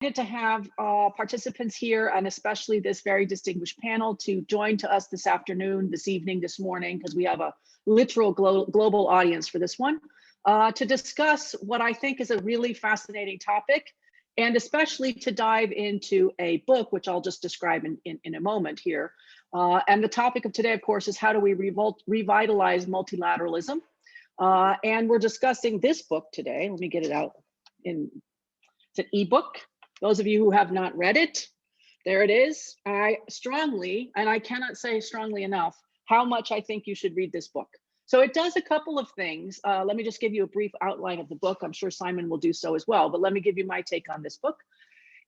To have participants here, and especially this very distinguished panel, to join to us this afternoon, this evening, this morning, because we have a literal global audience for this one, to discuss what I think is a really fascinating topic, and especially to dive into a book, which I'll just describe in a moment here. And the topic of today, of course, is how do we revitalize multilateralism? And we're discussing this book today. Let me get it out. It's an ebook. Those of you who have not read it, there it is. I strongly, and I cannot say strongly enough, how much I think you should read this book. So it does a couple of things. Let me just give you a brief outline of the book. I'm sure Simon will do so as well, but let me give you my take on this book.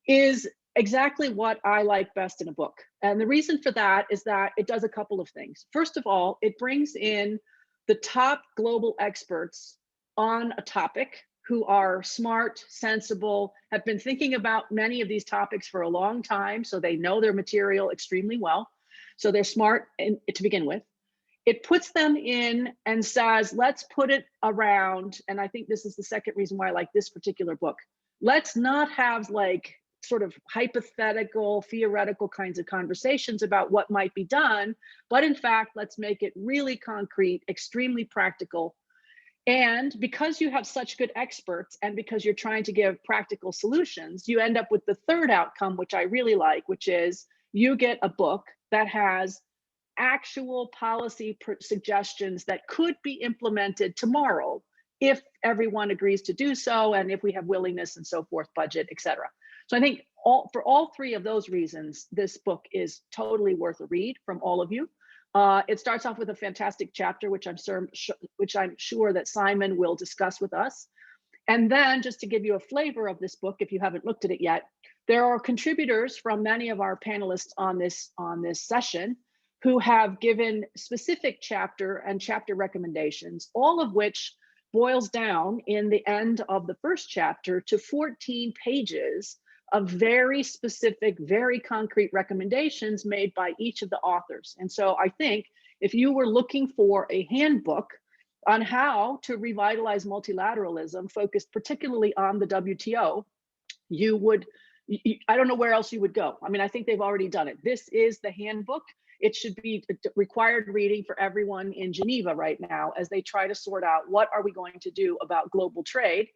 Is exactly what I like best in a book. And the reason for that is that it does a couple of things. First of all, it brings in the top global experts on a topic who are smart, sensible, have been thinking about many of these topics for a long time, so they know their material extremely well. So they're smart to begin with. It puts them in and says, let's put it around, and I think this is the second reason why I like this particular book. Let's not have like sort of hypothetical, theoretical kinds of conversations about what might be done, but in fact, let's make it really concrete, extremely practical. And because you have such good experts and because you're trying to give practical solutions, you end up with the third outcome, which I really like, which is you get a book that has actual policy suggestions that could be implemented tomorrow if everyone agrees to do so and if we have willingness and so forth, budget, etc. So I think for all three of those reasons, this book is totally worth a read from all of you. It starts off with a fantastic chapter, which I'm sure that Simon will discuss with us. And then just to give you a flavor of this book, if you haven't looked at it yet, there are contributors from many of our panelists on this session who have given specific chapter and chapter recommendations, all of which boils down in the end of the first chapter to 14 pages of very specific, very concrete recommendations made by each of the authors. And so I think if you were looking for a handbook on how to revitalize multilateralism, focused particularly on the WTO, you would, I don't know where else you would go. I mean, I think they've already done it. This is the handbook. It should be required reading for everyone in Geneva right now as they try to sort out what are we going to do about global trade.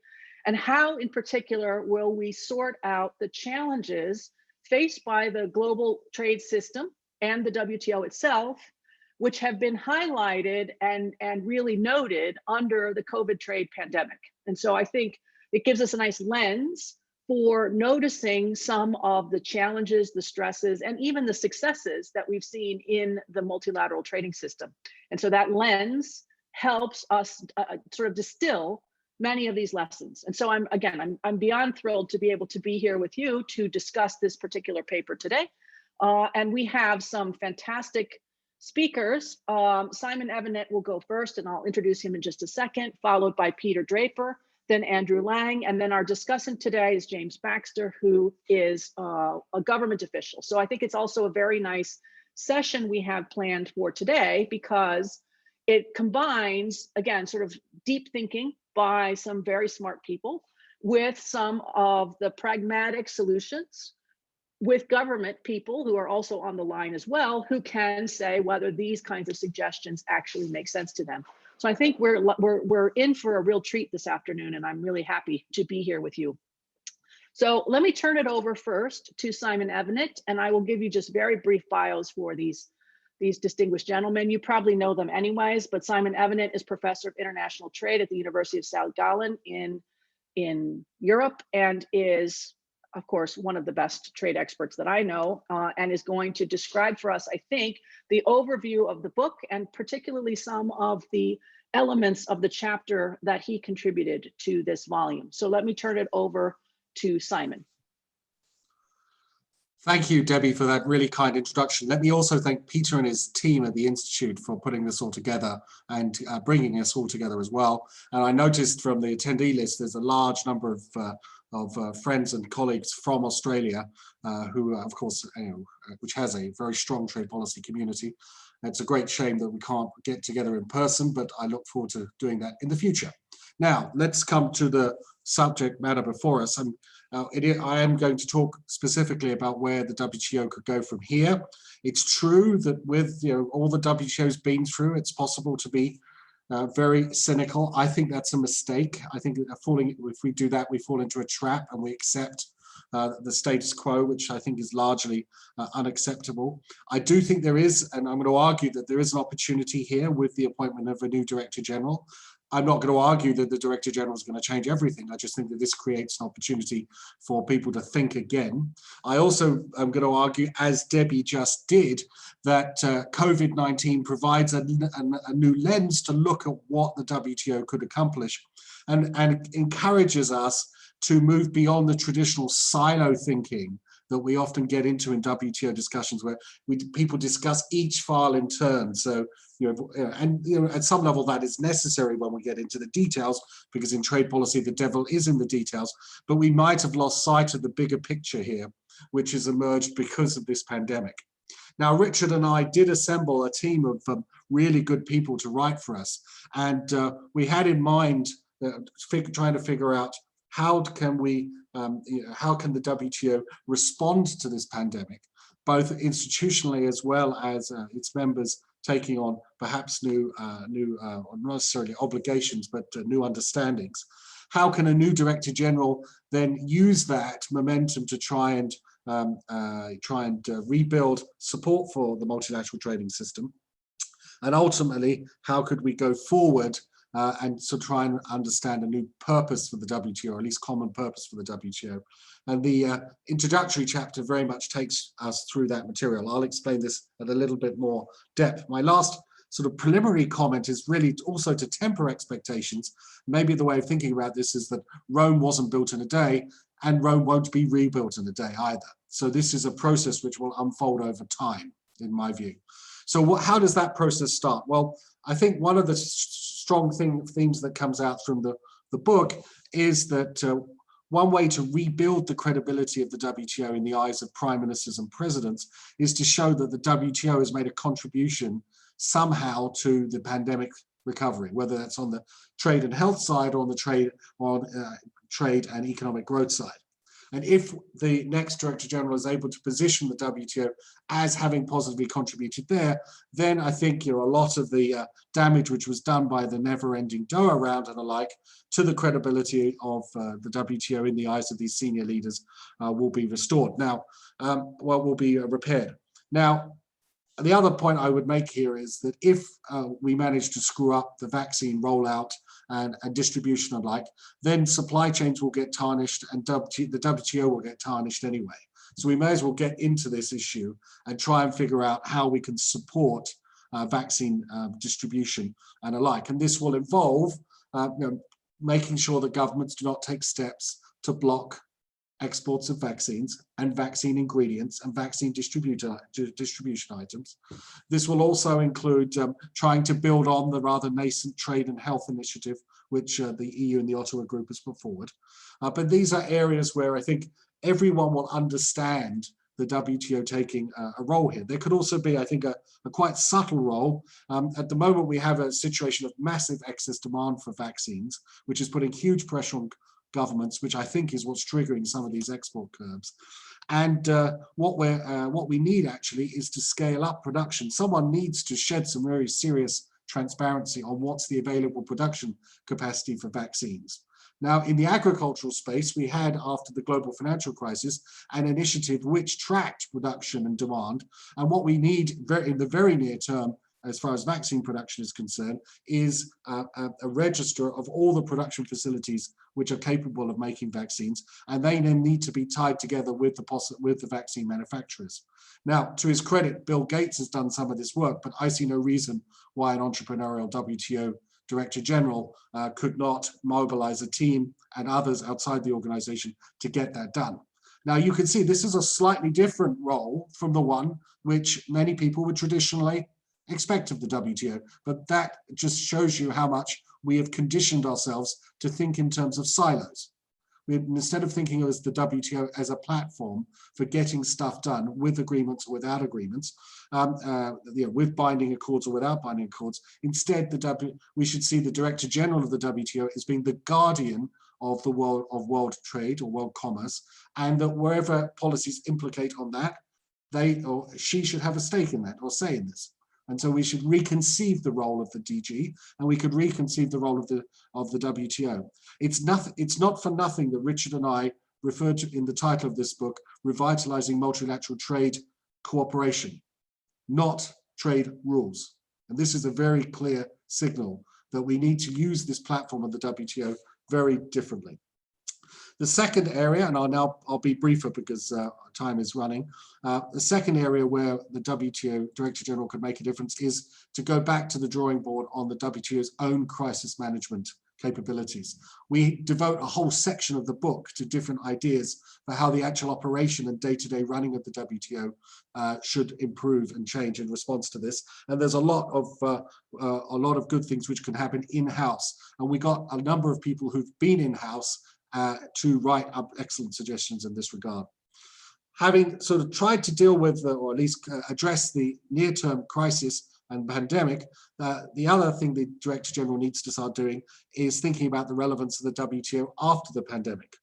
And how, in particular, will we sort out the challenges faced by the global trade system and the WTO itself, which have been highlighted and really noted under the COVID trade pandemic. And so I think it gives us a nice lens for noticing some of the challenges, the stresses, and even the successes that we've seen in the multilateral trading system. And so that lens helps us sort of distill many of these lessons. And so I'm beyond thrilled to be able to be here with you to discuss this particular paper today. And we have some fantastic speakers. Simon Evanet will go first, and I'll introduce him in just a second, followed by Peter Draper, then Andrew Lang, and then our discussant today is James Baxter, who is a government official. So I think it's also a very nice session we have planned for today because it combines, again, sort of deep thinking by some very smart people with some of the pragmatic solutions with government people who are also on the line as well, who can say whether these kinds of suggestions actually make sense to them. So I think we're in for a real treat this afternoon, and I'm really happy to be here with you. So let me turn it over first to Simon Evanet, and I will give you just very brief bios for these distinguished gentlemen. You probably know them anyways, but Simon Evanet is Professor of International Trade at the University of South Gallen in Europe, and is, of course, one of the best trade experts that I know, and is going to describe for us, I think, the overview of the book, and particularly some of the elements of the chapter that he contributed to this volume. So let me turn it over to Simon. Thank you, Debbie, for that really kind introduction. Let me also thank Peter and his team at the Institute for putting this all together and bringing us all together as well. And I noticed from the attendee list, there's a large number of friends and colleagues from Australia, who, of course, which has a very strong trade policy community. It's a great shame that we can't get together in person, but I look forward to doing that in the future. Now, let's come to the subject matter before us. And I am going to talk specifically about where the WTO could go from here. It's true that with all the WTO's been through, it's possible to be very cynical. I think that's a mistake. I think if we do that, we fall into a trap and we accept the status quo, which I think is largely unacceptable. I do think there is, and I'm going to argue that there is an opportunity here with the appointment of a new Director General. I'm not going to argue that the Director General is going to change everything. I just think that this creates an opportunity for people to think again. I also am going to argue, as Debbie just did, that COVID-19 provides a new lens to look at what the WTO could accomplish and encourages us to move beyond the traditional silo thinking that we often get into in WTO discussions, where people discuss each file in turn. So, at some level that is necessary when we get into the details, because in trade policy, the devil is in the details, but we might have lost sight of the bigger picture here, which has emerged because of this pandemic. Now, Richard and I did assemble a team of really good people to write for us. And we had in mind trying to figure out how can the WTO respond to this pandemic, both institutionally as well as its members taking on perhaps new, not necessarily obligations, but new understandings. How can a new Director General then use that momentum to try and rebuild support for the multilateral trading system? And ultimately, how could we go forward and so try and understand a new purpose for the WTO, or at least common purpose for the WTO? And the introductory chapter very much takes us through that material. I'll explain this at a little bit more depth. My last sort of preliminary comment is really also to temper expectations. Maybe the way of thinking about this is that Rome wasn't built in a day, and Rome won't be rebuilt in a day either. So this is a process which will unfold over time, in my view. So how does that process start? Well, I think one of the strong themes that comes out from the book is that one way to rebuild the credibility of the WTO in the eyes of prime ministers and presidents is to show that the WTO has made a contribution somehow to the pandemic recovery, whether that's on the trade and health side or on the trade and economic growth side. And if the next Director General is able to position the WTO as having positively contributed there, then I think a lot of the damage which was done by the never-ending Doha round and the like to the credibility of the WTO in the eyes of these senior leaders will be restored. Now, will be repaired. Now, the other point I would make here is that if we manage to screw up the vaccine rollout and distribution and like, then supply chains will get tarnished and the WTO will get tarnished anyway. So we may as well get into this issue and try and figure out how we can support vaccine distribution and alike. And this will involve making sure that governments do not take steps to block exports of vaccines and vaccine ingredients and vaccine distribution items. This will also include trying to build on the rather nascent trade and health initiative, which the EU and the Ottawa Group has put forward. But these are areas where I think everyone will understand the WTO taking a role here. There could also be, I think, a quite subtle role. At the moment, we have a situation of massive excess demand for vaccines, which is putting huge pressure on governments, which I think is what's triggering some of these export curbs. And what we need actually is to scale up production. Someone needs to shed some very serious transparency on what's the available production capacity for vaccines. Now, in the agricultural space, we had, after the global financial crisis, an initiative which tracked production and demand. And what we need in the very near term, as far as vaccine production is concerned, is a register of all the production facilities which are capable of making vaccines, and they then need to be tied together with the vaccine manufacturers. Now, to his credit, Bill Gates has done some of this work, but I see no reason why an entrepreneurial WTO Director General could not mobilize a team and others outside the organization to get that done. Now, you can see this is a slightly different role from the one which many people would traditionally expect of the WTO, but that just shows you how much we have conditioned ourselves to think in terms of silos. Instead of thinking of the WTO as a platform for getting stuff done with agreements or without agreements, with binding accords or without binding accords, instead we should see the Director General of the WTO as being the guardian of the world trade or world commerce, and that wherever policies implicate on that, they or she should have a stake in that or say in this. And so we should reconceive the role of the DG, and we could reconceive the role of the WTO. It's not for nothing that Richard and I referred to in the title of this book, Revitalising Multilateral Trade Cooperation, not trade rules. And this is a very clear signal that we need to use this platform of the WTO very differently. The second area, and I'll be briefer because time is running. The second area where the WTO Director General could make a difference is to go back to the drawing board on the WTO's own crisis management capabilities. We devote a whole section of the book to different ideas for how the actual operation and day-to-day running of the WTO should improve and change in response to this. And there's a lot of good things which can happen in-house. And we got a number of people who've been in-house to write up excellent suggestions in this regard. Having sort of tried to deal with, or at least address the near-term crisis and pandemic, the other thing the Director General needs to start doing is thinking about the relevance of the WTO after the pandemic.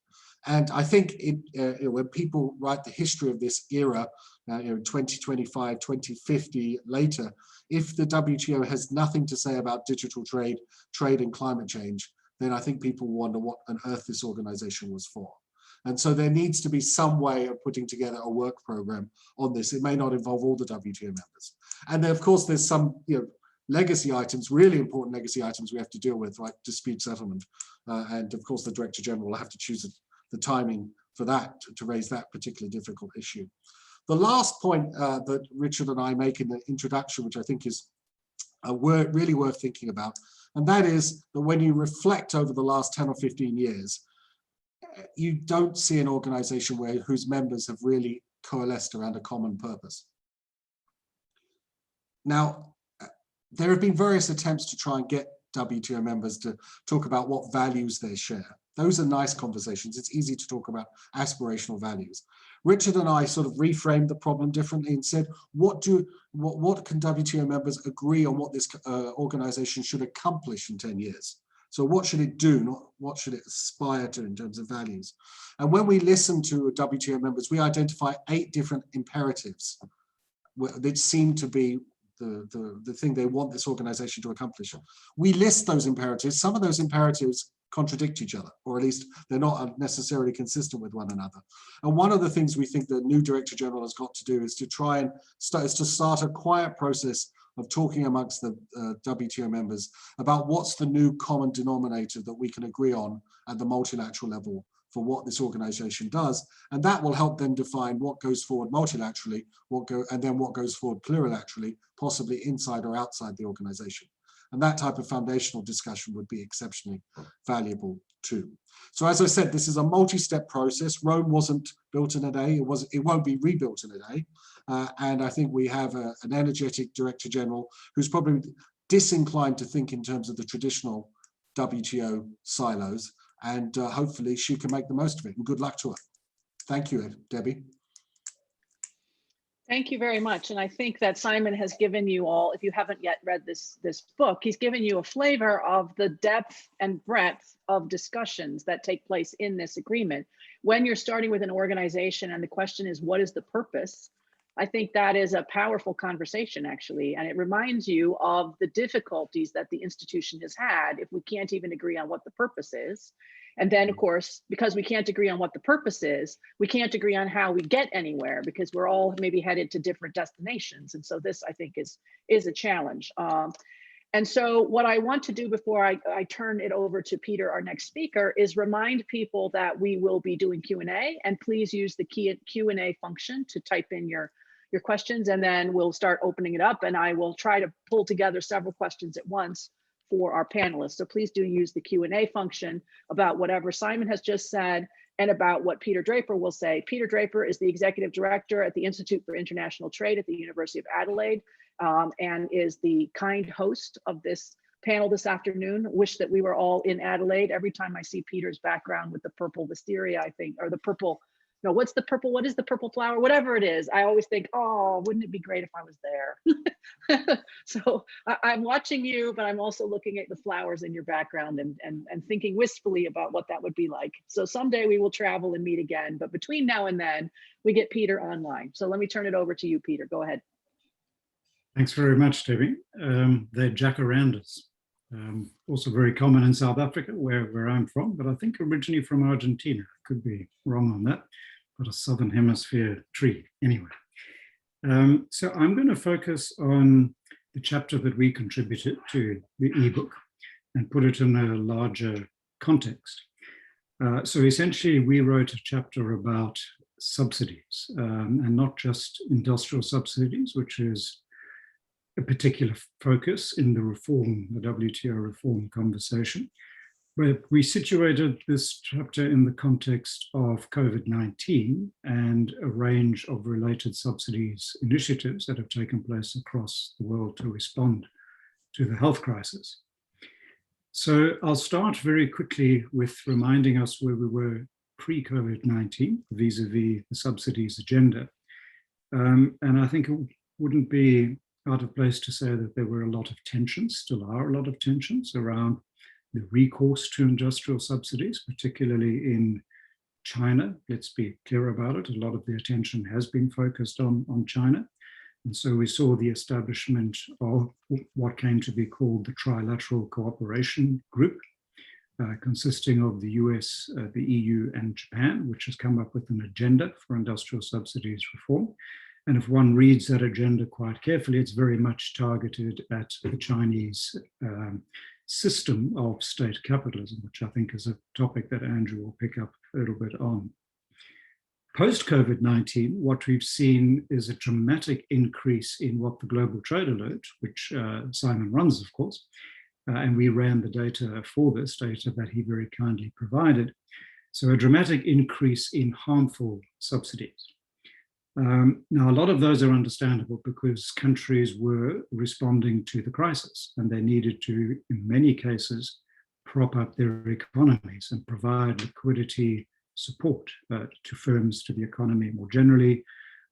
And I think when people write the history of this era, 2025, 2050, later, if the WTO has nothing to say about digital trade and climate change, then I think people wonder what on earth this organization was for. And so there needs to be some way of putting together a work program on this. It may not involve all the WTO members. And then, of course, there's some legacy items, really important legacy items we have to deal with, like dispute settlement. And of course, the Director General will have to choose the timing for that to raise that particularly difficult issue. The last point that Richard and I make in the introduction, which I think is really worth thinking about, and that is that when you reflect over the last 10 or 15 years, you don't see an organization whose members have really coalesced around a common purpose. Now, there have been various attempts to try and get WTO members to talk about what values they share. Those are nice conversations. It's easy to talk about aspirational values. Richard and I sort of reframed the problem differently and said, what can WTO members agree on what this organization should accomplish in 10 years? So what should it do, not what should it aspire to in terms of values? And when we listen to WTO members, we identify 8 different imperatives that seem to be the thing they want this organization to accomplish. We list those imperatives. Some of those imperatives contradict each other, or at least they're not necessarily consistent with one another. And one of the things we think the new Director General has got to do is to try and start a quiet process of talking amongst the WTO members about what's the new common denominator that we can agree on at the multilateral level for what this organization does. And that will help them define what goes forward multilaterally, and then what goes forward plurilaterally, possibly inside or outside the organization. And that type of foundational discussion would be exceptionally valuable too. So as I said, this is a multi-step process. Rome wasn't built in a day. It won't be rebuilt in a day. And I think we have an energetic Director General who's probably disinclined to think in terms of the traditional WTO silos. And hopefully she can make the most of it. And good luck to her. Thank you, Debbie. Thank you very much. And I think that Simon has given you all, if you haven't yet read this book, he's given you a flavor of the depth and breadth of discussions that take place in this agreement. When you're starting with an organization and the question is, what is the purpose? I think that is a powerful conversation, actually. And it reminds you of the difficulties that the institution has had if we can't even agree on what the purpose is. And then, of course, because we can't agree on what the purpose is, we can't agree on how we get anywhere because we're all maybe headed to different destinations. And so this, I think, is a challenge. And so what I want to do before I turn it over to Peter, our next speaker, is remind people that we will be doing Q&A, and please use the Q&A function to type in your questions, and then we'll start opening it up, and I will try to pull together several questions at once for our panelists. So please do use the Q&A function about whatever Simon has just said and about what Peter Draper will say. Peter Draper is the Executive Director at the Institute for International Trade at the University of Adelaide, and is the kind host of this panel this afternoon. Wish that we were all in Adelaide. Every time I see Peter's background with the purple wisteria, I think, or the purple no, what's the purple, what is the purple flower, whatever it is, I always think, oh, wouldn't it be great if I was there? So I'm watching you, but I'm also looking at the flowers in your background and thinking wistfully about what that would be like. So someday we will travel and meet again, but between now and then we get Peter online. So let me turn it over to you, Peter, go ahead. Thanks very much, Debbie. They're jacarandas, also very common in South Africa, where I'm from, but I think originally from Argentina. Could be wrong on that, but a Southern Hemisphere tree anyway. So I'm going to focus on the chapter that we contributed to the ebook and put it in a larger context. So essentially, we wrote a chapter about subsidies, and not just industrial subsidies, which is a particular focus in the reform, the WTO reform conversation. But we situated this chapter in the context of COVID-19 and a range of related subsidies initiatives that have taken place across the world to respond to the health crisis. So I'll start very quickly with reminding us where we were pre-COVID-19 vis-a-vis the subsidies agenda. And I think it wouldn't be out of place to say that there were a lot of tensions, still are a lot of tensions around the recourse to industrial subsidies, particularly in China. Let's be clear about it. A lot of the attention has been focused on China. And so we saw the establishment of what came to be called the Trilateral Cooperation Group, consisting of the US, the EU, and Japan, which has come up with an agenda for industrial subsidies reform. And if one reads that agenda quite carefully, it's very much targeted at the Chinese system of state capitalism, which I think is a topic that Andrew will pick up a little bit on. Post-COVID-19, what we've seen is a dramatic increase in what the Global Trade Alert, which Simon runs, of course, and we ran the data for this, data that he very kindly provided. So a dramatic increase in harmful subsidies. Now, a lot of those are understandable because countries were responding to the crisis and they needed to, in many cases, prop up their economies and provide liquidity support to firms, to the economy more generally,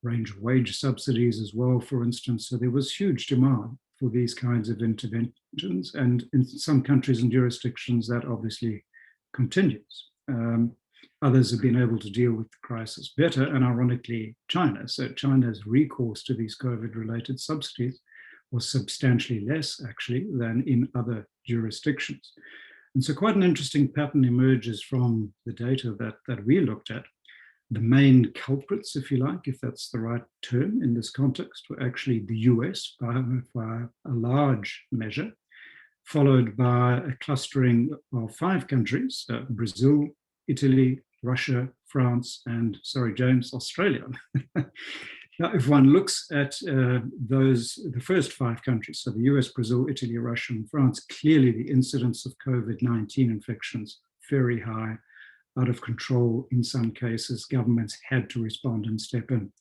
range of wage subsidies as well, for instance. So there was huge demand for these kinds of interventions, and in some countries and jurisdictions that obviously continues. Others have been able to deal with the crisis better, and ironically, China. So China's recourse to these COVID-related subsidies was substantially less, actually, than in other jurisdictions. And so quite an interesting pattern emerges from the data that we looked at. The main culprits, if you like, if that's the right term in this context, were actually the US by a large measure, followed by a clustering of 5 countries, Brazil, Italy, Russia, France, and, sorry, James, Australia. Now, if one looks at the first 5 countries, so the US, Brazil, Italy, Russia, and France, clearly the incidence of COVID-19 infections, very high, out of control in some cases. Governments had to respond and step in.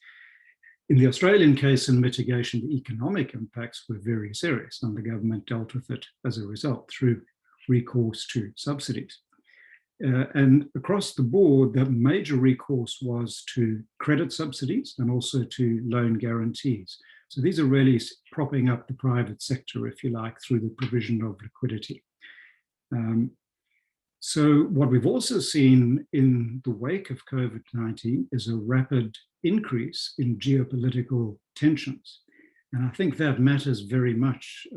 In the Australian case in mitigation, the economic impacts were very serious, and the government dealt with it as a result through recourse to subsidies. And across the board, the major recourse was to credit subsidies and also to loan guarantees. So these are really propping up the private sector, if you like, through the provision of liquidity. So what we've also seen in the wake of COVID-19 is a rapid increase in geopolitical tensions. And I think that matters very much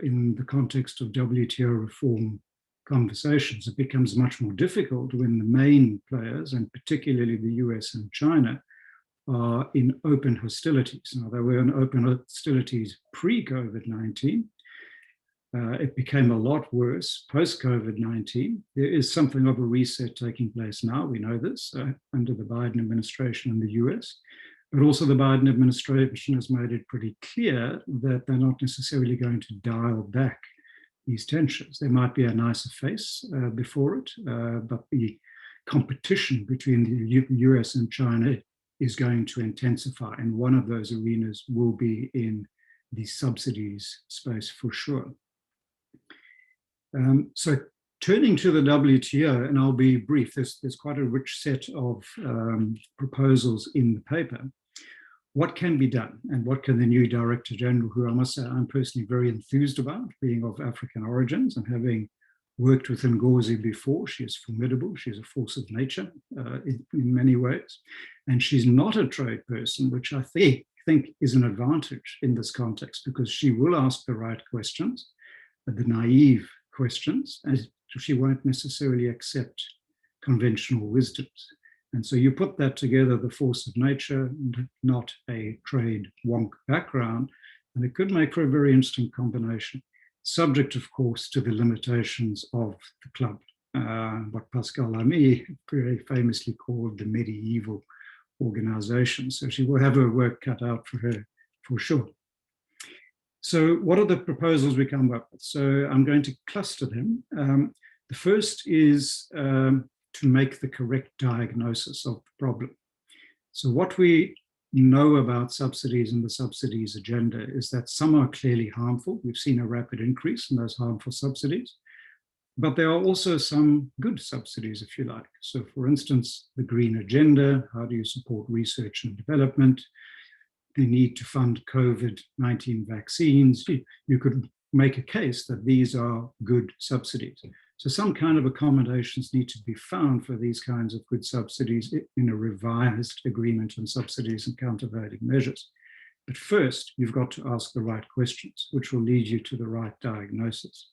in the context of WTO reform conversations. It becomes much more difficult when the main players, and particularly the US and China, are in open hostilities. Now, they were in open hostilities pre-COVID-19. It became a lot worse post-COVID-19. There is something of a reset taking place now. We know this under the Biden administration in the US, but also the Biden administration has made it pretty clear that they're not necessarily going to dial back these tensions. There might be a nicer face before it, but the competition between the US and China is going to intensify. And one of those arenas will be in the subsidies space for sure. So Turning to the WTO, and I'll be brief, there's quite a rich set of proposals in the paper. What can be done, and what can the new Director General, who I must say I'm personally very enthused about, being of African origins and having worked with Ngozi before, she is formidable, she's a force of nature in many ways, and she's not a trade person, which I think is an advantage in this context, because she will ask the right questions, the naive questions, and she won't necessarily accept conventional wisdoms. And so you put that together, the force of nature, not a trade wonk background, and it could make for a very interesting combination, subject, of course, to the limitations of the club, what Pascal Lamy very famously called the medieval organization. So she will have her work cut out for her, for sure. So what are the proposals we come up with? So I'm going to cluster them. The first is to make the correct diagnosis of the problem. So what we know about subsidies and the subsidies agenda is that some are clearly harmful. We've seen a rapid increase in those harmful subsidies, but there are also some good subsidies, if you like. So for instance, the green agenda, how do you support research and development? The need to fund COVID-19 vaccines. You could make a case that these are good subsidies. So some kind of accommodations need to be found for these kinds of good subsidies in a revised agreement on subsidies and countervailing measures. But first, you've got to ask the right questions, which will lead you to the right diagnosis.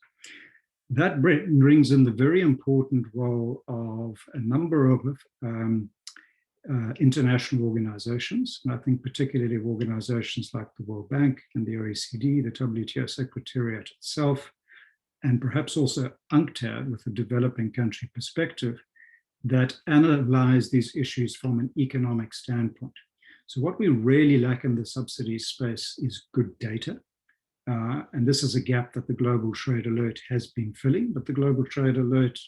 That brings in the very important role of a number of international organizations, and I think particularly of organizations like the World Bank and the OECD, the WTO Secretariat itself, and perhaps also UNCTAD with a developing country perspective, that analyze these issues from an economic standpoint. So what we really lack in the subsidies space is good data. And this is a gap that the Global Trade Alert has been filling, but the Global Trade Alert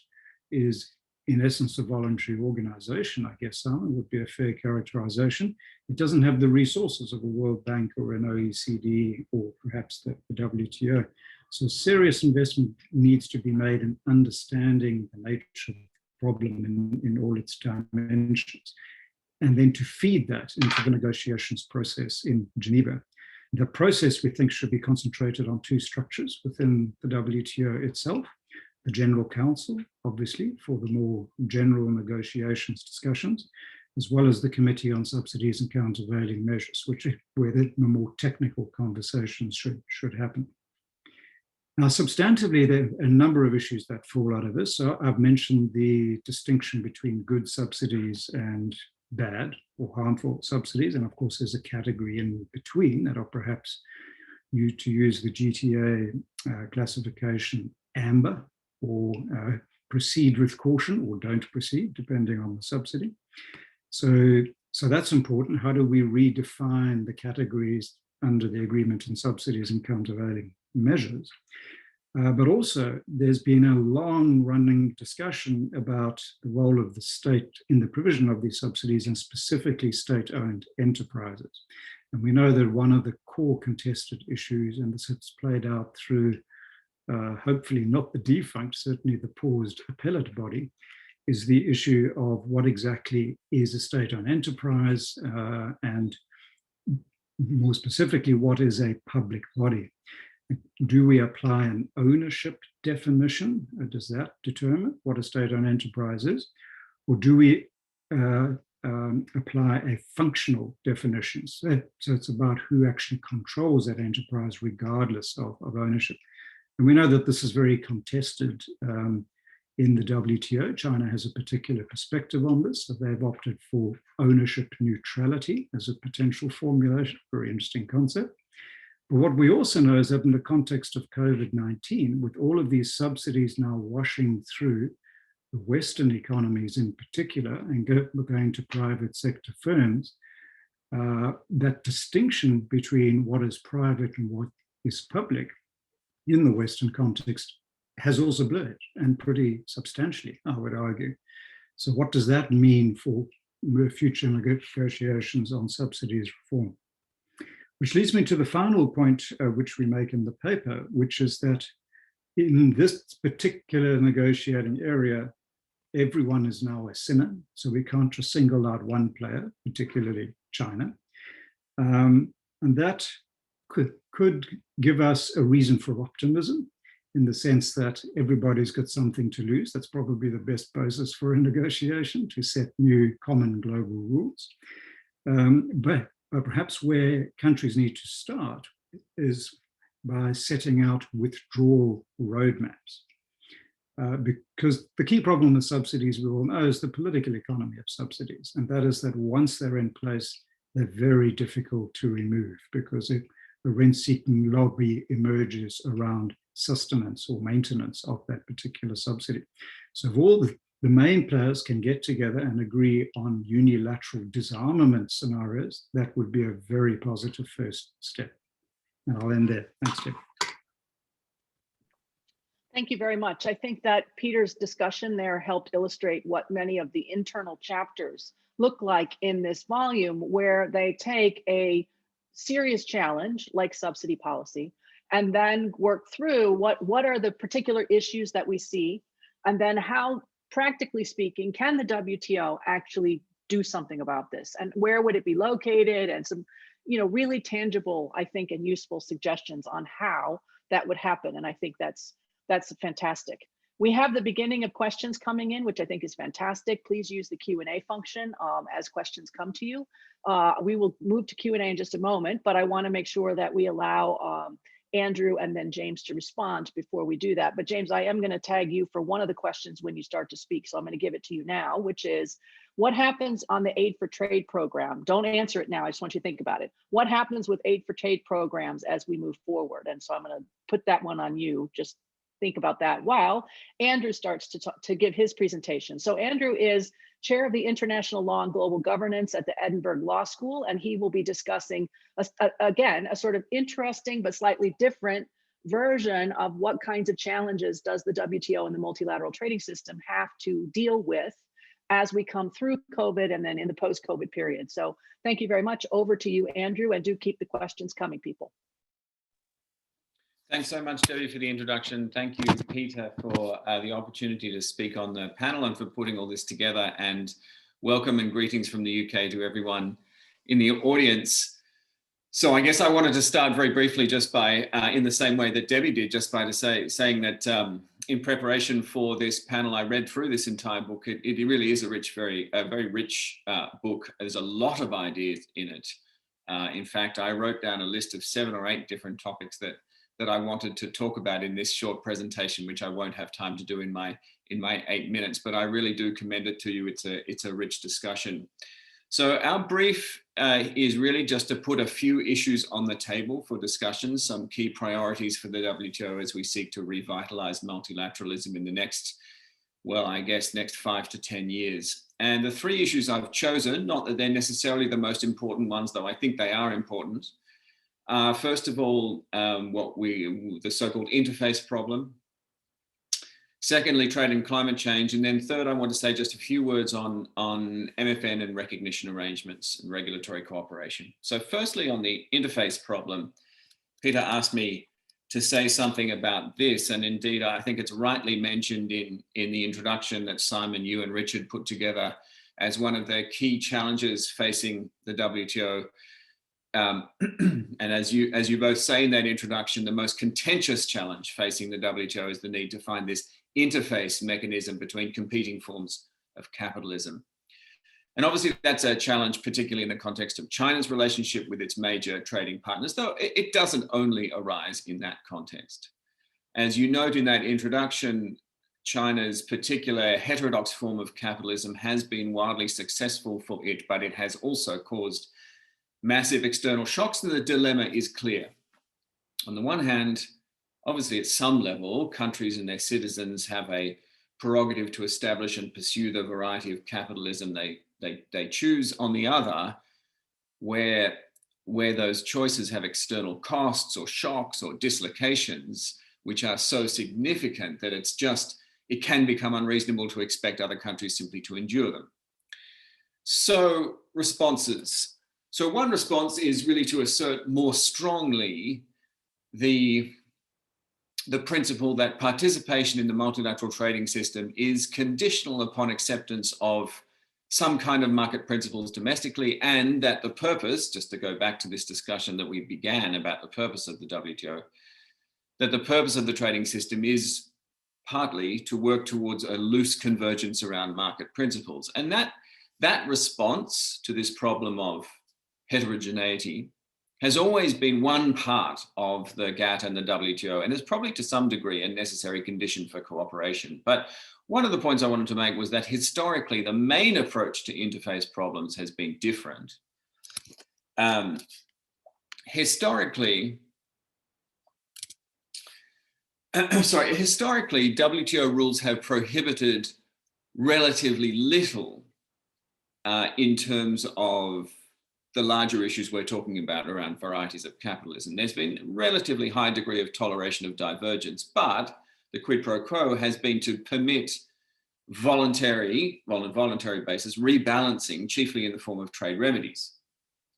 is in essence a voluntary organization, I guess, Simon, would be a fair characterization. It doesn't have the resources of a World Bank or an OECD or perhaps the WTO. So serious investment needs to be made in understanding the nature of the problem in all its dimensions, and then to feed that into the negotiations process in Geneva. The process, we think, should be concentrated on two structures within the WTO itself. The General Council, obviously, for the more general negotiations discussions, as well as the Committee on Subsidies and Countervailing Measures, where the more technical conversations should happen. Now, substantively, there are a number of issues that fall out of this. So I've mentioned the distinction between good subsidies and bad or harmful subsidies. And of course, there's a category in between that are perhaps, to use the GTA classification, amber, or proceed with caution or don't proceed, depending on the subsidy. So that's important. How do we redefine the categories under the agreement on subsidies and countervailing measures? But also, there's been a long-running discussion about the role of the state in the provision of these subsidies, and specifically state-owned enterprises. And we know that one of the core contested issues, and this has played out through hopefully not the defunct, certainly the paused appellate body, is the issue of what exactly is a state-owned enterprise, and more specifically, what is a public body? Do we apply an ownership definition? Does that determine what a state-owned enterprise is? Or do we apply a functional definition? So it's about who actually controls that enterprise regardless of ownership. And we know that this is very contested in the WTO. China has a particular perspective on this, so they've opted for ownership neutrality as a potential formulation. Very interesting concept. But what we also know is that in the context of COVID-19, with all of these subsidies now washing through the Western economies in particular and going to private sector firms, that distinction between what is private and what is public in the Western context has also blurred, and pretty substantially, I would argue. So what does that mean for future negotiations on subsidies reform? Which leads me to the final point which we make in the paper, which is that in this particular negotiating area, everyone is now a sinner, so we can't just single out one player, particularly China. And that could give us a reason for optimism, in the sense that everybody's got something to lose. That's probably the best basis for a negotiation, to set new common global rules. But perhaps where countries need to start is by setting out withdrawal roadmaps. Because the key problem with subsidies, we all know, is the political economy of subsidies. And that is that once they're in place, they're very difficult to remove, because if a rent-seeking lobby emerges around sustenance or maintenance of that particular subsidy. So if all the main players can get together and agree on unilateral disarmament scenarios, that would be a very positive first step. And I'll end there. Thanks, Tim. Thank you very much. I think that Peter's discussion there helped illustrate what many of the internal chapters look like in this volume, where they take a serious challenge like subsidy policy and then work through what are the particular issues that we see, and then how, practically speaking, can the WTO actually do something about this, and where would it be located, and some, really tangible, I think, and useful suggestions on how that would happen. And I think that's fantastic. We have the beginning of questions coming in, which I think is fantastic. Please use the Q&A function as questions come to you. We will move to Q&A in just a moment, but I want to make sure that we allow Andrew and then James to respond before we do that. But James, I am going to tag you for one of the questions when you start to speak, so I'm going to give it to you now, which is, what happens on the Aid for Trade program? Don't answer it now, I just want you to think about it. What happens with Aid for Trade programs as we move forward? And so I'm going to put that one on you. Just think about that while Andrew starts to give his presentation. So Andrew is chair of the International Law and Global Governance at the Edinburgh Law School, and he will be discussing, again, a sort of interesting but slightly different version of what kinds of challenges does the WTO and the multilateral trading system have to deal with as we come through COVID and then in the post-COVID period. So thank you very much. Over to you, Andrew, and do keep the questions coming, people. Thanks so much, Debbie, for the introduction. Thank you, Peter, for the opportunity to speak on the panel and for putting all this together. And welcome and greetings from the UK to everyone in the audience. So I guess I wanted to start very briefly just by, in the same way that Debbie did, just by saying that in preparation for this panel, I read through this entire book. It really is a very rich book. There's a lot of ideas in it. In fact, I wrote down a list of 7 or 8 different topics that I wanted to talk about in this short presentation, which I won't have time to do in my 8 minutes, but I really do commend it to you. It's a rich discussion. So our brief is really just to put a few issues on the table for discussion, some key priorities for the WTO as we seek to revitalize multilateralism in the next, well, I guess next 5 to 10 years. And the 3 issues I've chosen, not that they're necessarily the most important ones, though I think they are important. First of all, the so-called interface problem. Secondly, trade and climate change. And then third, I want to say just a few words on MFN and recognition arrangements and regulatory cooperation. So firstly, on the interface problem, Peter asked me to say something about this. And indeed, I think it's rightly mentioned in the introduction that Simon, you and Richard put together as one of the key challenges facing the WTO. And as you both say in that introduction, the most contentious challenge facing the WTO is the need to find this interface mechanism between competing forms of capitalism. And obviously that's a challenge, particularly in the context of China's relationship with its major trading partners, though it doesn't only arise in that context. As you note in that introduction, China's particular heterodox form of capitalism has been wildly successful for it, but it has also caused massive external shocks, and the dilemma is clear. On the one hand, obviously at some level, countries and their citizens have a prerogative to establish and pursue the variety of capitalism they choose. On the other, where those choices have external costs or shocks or dislocations, which are so significant that it can become unreasonable to expect other countries simply to endure them. So responses. So one response is really to assert more strongly the the principle that participation in the multilateral trading system is conditional upon acceptance of some kind of market principles domestically, and that the purpose, just to go back to this discussion that we began about the purpose of the WTO, that the purpose of the trading system is partly to work towards a loose convergence around market principles. And that response to this problem of heterogeneity has always been one part of the GATT and the WTO, and is probably to some degree a necessary condition for cooperation. But one of the points I wanted to make was that historically, the main approach to interface problems has been different. Historically, WTO rules have prohibited relatively little in terms of the larger issues we're talking about around varieties of capitalism. There's been a relatively high degree of toleration of divergence, but the quid pro quo has been to permit on a voluntary basis, rebalancing, chiefly in the form of trade remedies,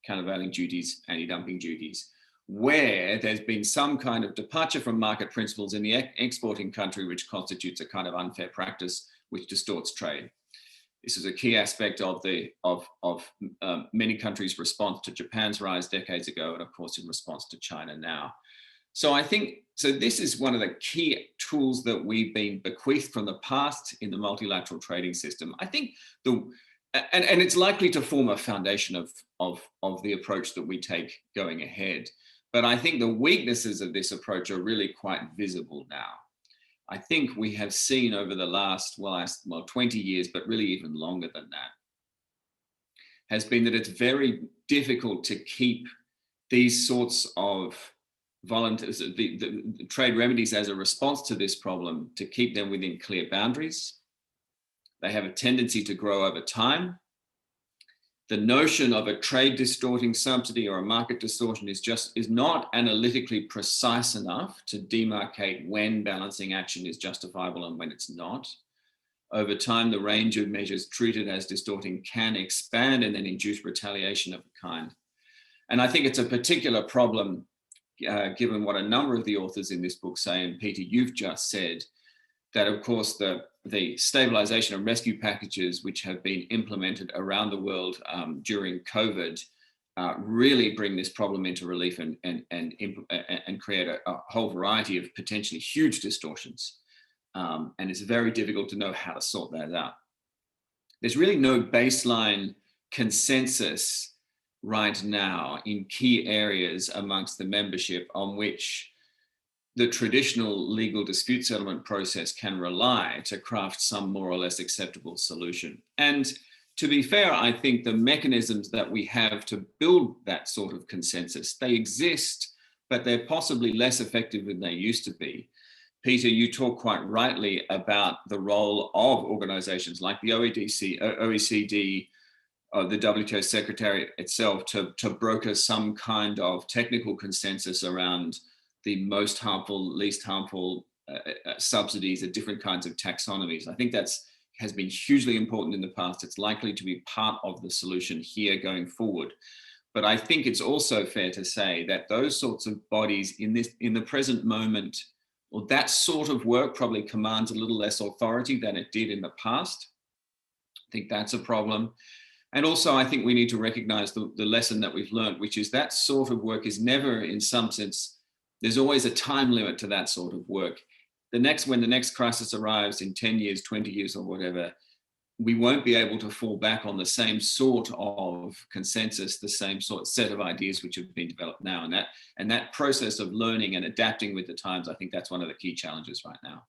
countervailing duties, anti-dumping duties, where there's been some kind of departure from market principles in the exporting country, which constitutes a kind of unfair practice, which distorts trade. This is a key aspect of many countries' response to Japan's rise decades ago, and of course in response to China now. So I think, this is one of the key tools that we've been bequeathed from the past in the multilateral trading system. I think and it's likely to form a foundation of the approach that we take going ahead. But I think the weaknesses of this approach are really quite visible now. I think we have seen over the last 20 years, but really even longer than that, has been that it's very difficult to keep these sorts of the trade remedies as a response to this problem, to keep them within clear boundaries. They have a tendency to grow over time. The notion of a trade distorting subsidy or a market distortion is not analytically precise enough to demarcate when balancing action is justifiable and when it's not. Over time, the range of measures treated as distorting can expand and then induce retaliation of a kind. And I think it's a particular problem, given what a number of the authors in this book say, and Peter, you've just said, that of course the stabilization and rescue packages which have been implemented around the world during COVID really bring this problem into relief and create a whole variety of potentially huge distortions. And it's very difficult to know how to sort that out. There's really no baseline consensus right now in key areas amongst the membership on which the traditional legal dispute settlement process can rely to craft some more or less acceptable solution. And to be fair, I think the mechanisms that we have to build that sort of consensus, they exist, but they're possibly less effective than they used to be. Peter, you talk quite rightly about the role of organizations like the OECD, the WTO Secretariat itself to broker some kind of technical consensus around the most harmful, least harmful subsidies at different kinds of taxonomies. I think has been hugely important in the past. It's likely to be part of the solution here going forward. But I think it's also fair to say that those sorts of bodies in the present moment, or that sort of work probably commands a little less authority than it did in the past. I think that's a problem. And also, I think we need to recognize the lesson that we've learned, which is that sort of work is never, in some sense, there's always a time limit to that sort of work. When the next crisis arrives in 10 years, 20 years or whatever, we won't be able to fall back on the same sort of consensus, the same sort of set of ideas which have been developed now. And that process of learning and adapting with the times, I think that's one of the key challenges right now.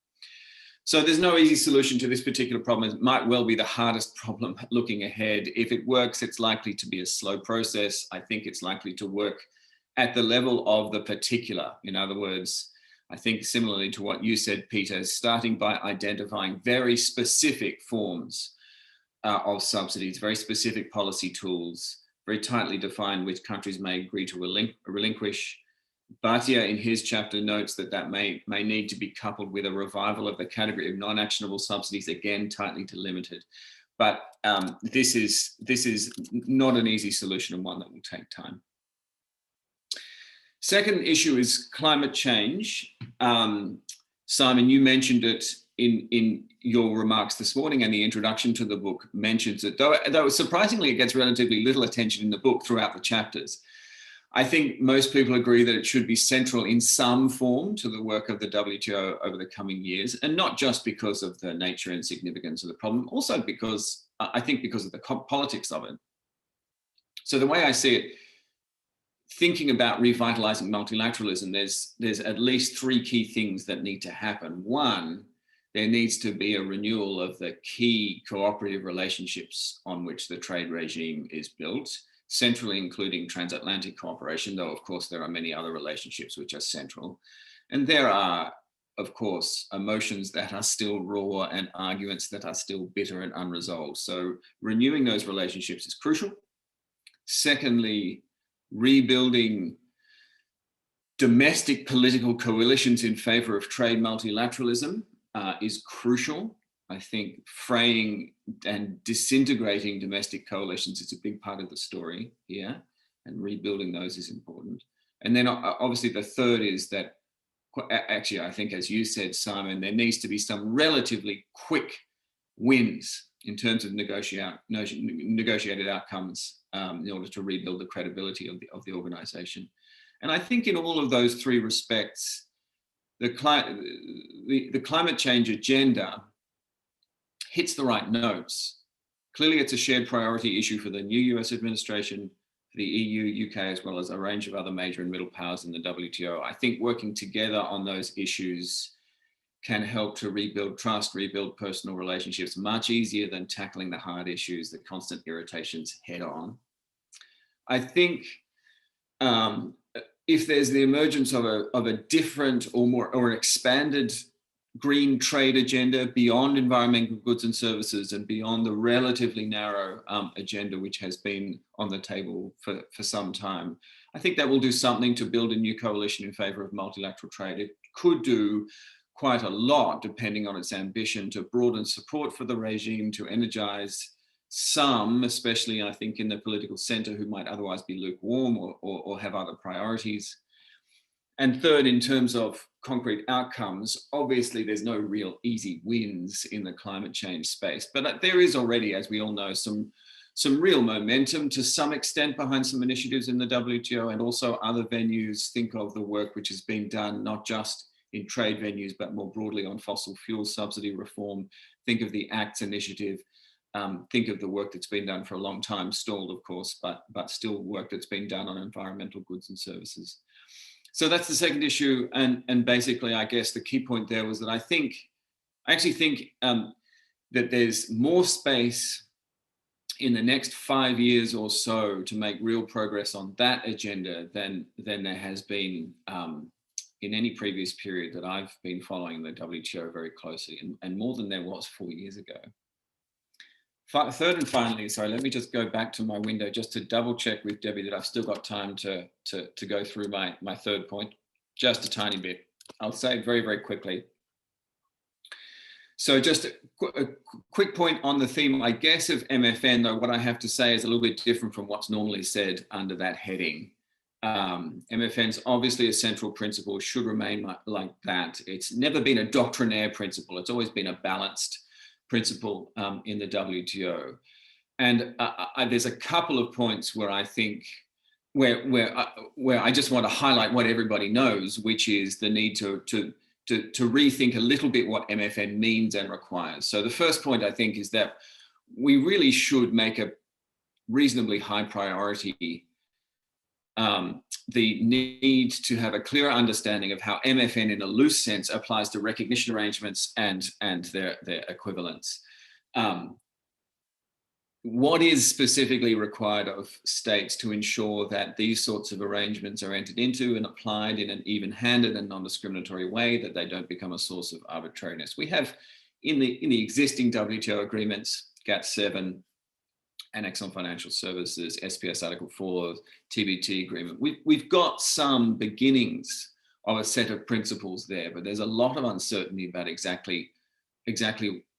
So there's no easy solution to this particular problem. It might well be the hardest problem looking ahead. If it works, it's likely to be a slow process. I think it's likely to work at the level of the particular. In other words, I think similarly to what you said, Peter, starting by identifying very specific forms of subsidies, very specific policy tools, very tightly defined which countries may agree to relinquish. Bhatia in his chapter notes that may need to be coupled with a revival of the category of non-actionable subsidies, again, tightly delimited. But this is not an easy solution and one that will take time. Second issue is climate change. Simon, you mentioned it in your remarks this morning, and the introduction to the book mentions it, though surprisingly it gets relatively little attention in the book throughout the chapters. I think most people agree that it should be central in some form to the work of the WTO over the coming years, and not just because of the nature and significance of the problem, also because, I think because of the politics of it. So the way I see it, thinking about revitalizing multilateralism, there's at least three key things that need to happen. One, there needs to be a renewal of the key cooperative relationships on which the trade regime is built, centrally including transatlantic cooperation, though of course there are many other relationships which are central. And there are, of course, emotions that are still raw and arguments that are still bitter and unresolved. So renewing those relationships is crucial. Secondly, rebuilding domestic political coalitions in favor of trade multilateralism is crucial. I think fraying and disintegrating domestic coalitions is a big part of the story here, and rebuilding those is important. And then obviously the third is that, actually, I think as you said, Simon, there needs to be some relatively quick wins in terms of negotiated outcomes in order to rebuild the credibility of the organization. And I think in all of those three respects, the climate change agenda hits the right notes. Clearly, it's a shared priority issue for the new US administration, for the EU, UK, as well as a range of other major and middle powers in the WTO. I think working together on those issues can help to rebuild trust, rebuild personal relationships much easier than tackling the hard issues, the constant irritations head on. I think if there's the emergence of a different or an expanded green trade agenda beyond environmental goods and services and beyond the relatively narrow agenda which has been on the table for some time, I think that will do something to build a new coalition in favor of multilateral trade. It could do quite a lot, depending on its ambition, to broaden support for the regime, to energize some, especially I think in the political center, who might otherwise be lukewarm or have other priorities. And third, in terms of concrete outcomes, obviously there's no real easy wins in the climate change space, but there is already, as we all know, some real momentum to some extent behind some initiatives in the WTO and also other venues. Think of the work which has been done, not just in trade venues, but more broadly on fossil fuel subsidy reform. Think of the ACTS initiative. Think of the work that's been done for a long time, stalled of course, but still work that's been done on environmental goods and services. So that's the second issue. And basically, I guess the key point there was that I actually think that there's more space in the next 5 years or so to make real progress on that agenda than there has been in any previous period that I've been following the WTO very closely, and more than there was 4 years ago. Third and finally, sorry, let me just go back to my window just to double check with Debbie that I've still got time to go through my third point, just a tiny bit. I'll say it very, very quickly. So just a quick point on the theme, I guess, of MFN, though what I have to say is a little bit different from what's normally said under that heading. MFN's obviously a central principle, should remain like that. It's never been a doctrinaire principle. It's always been a balanced principle in the WTO. And there's a couple of points where I think, where I just want to highlight what everybody knows, which is the need to rethink a little bit what MFN means and requires. So the first point I think is that we really should make a reasonably high priority the need to have a clearer understanding of how MFN in a loose sense applies to recognition arrangements and their equivalents. What is specifically required of states to ensure that these sorts of arrangements are entered into and applied in an even-handed and non-discriminatory way, that they don't become a source of arbitrariness? We have in the existing WTO agreements, GATT7, Annex on Financial Services, SPS Article 4, TBT agreement. We've got some beginnings of a set of principles there, but there's a lot of uncertainty about exactly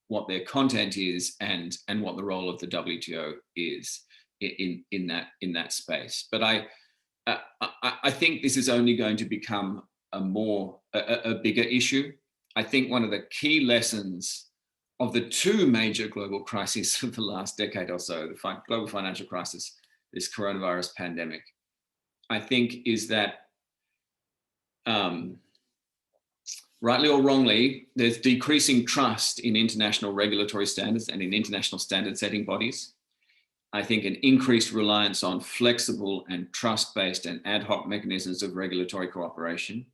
what their content is and what the role of the WTO is in that space. But I think this is only going to become a bigger issue. I think one of the key lessons of the two major global crises of the last decade or so, the global financial crisis, this coronavirus pandemic, I think is that rightly or wrongly, there's decreasing trust in international regulatory standards and in international standard setting bodies. I think an increased reliance on flexible and trust-based and ad hoc mechanisms of regulatory cooperation.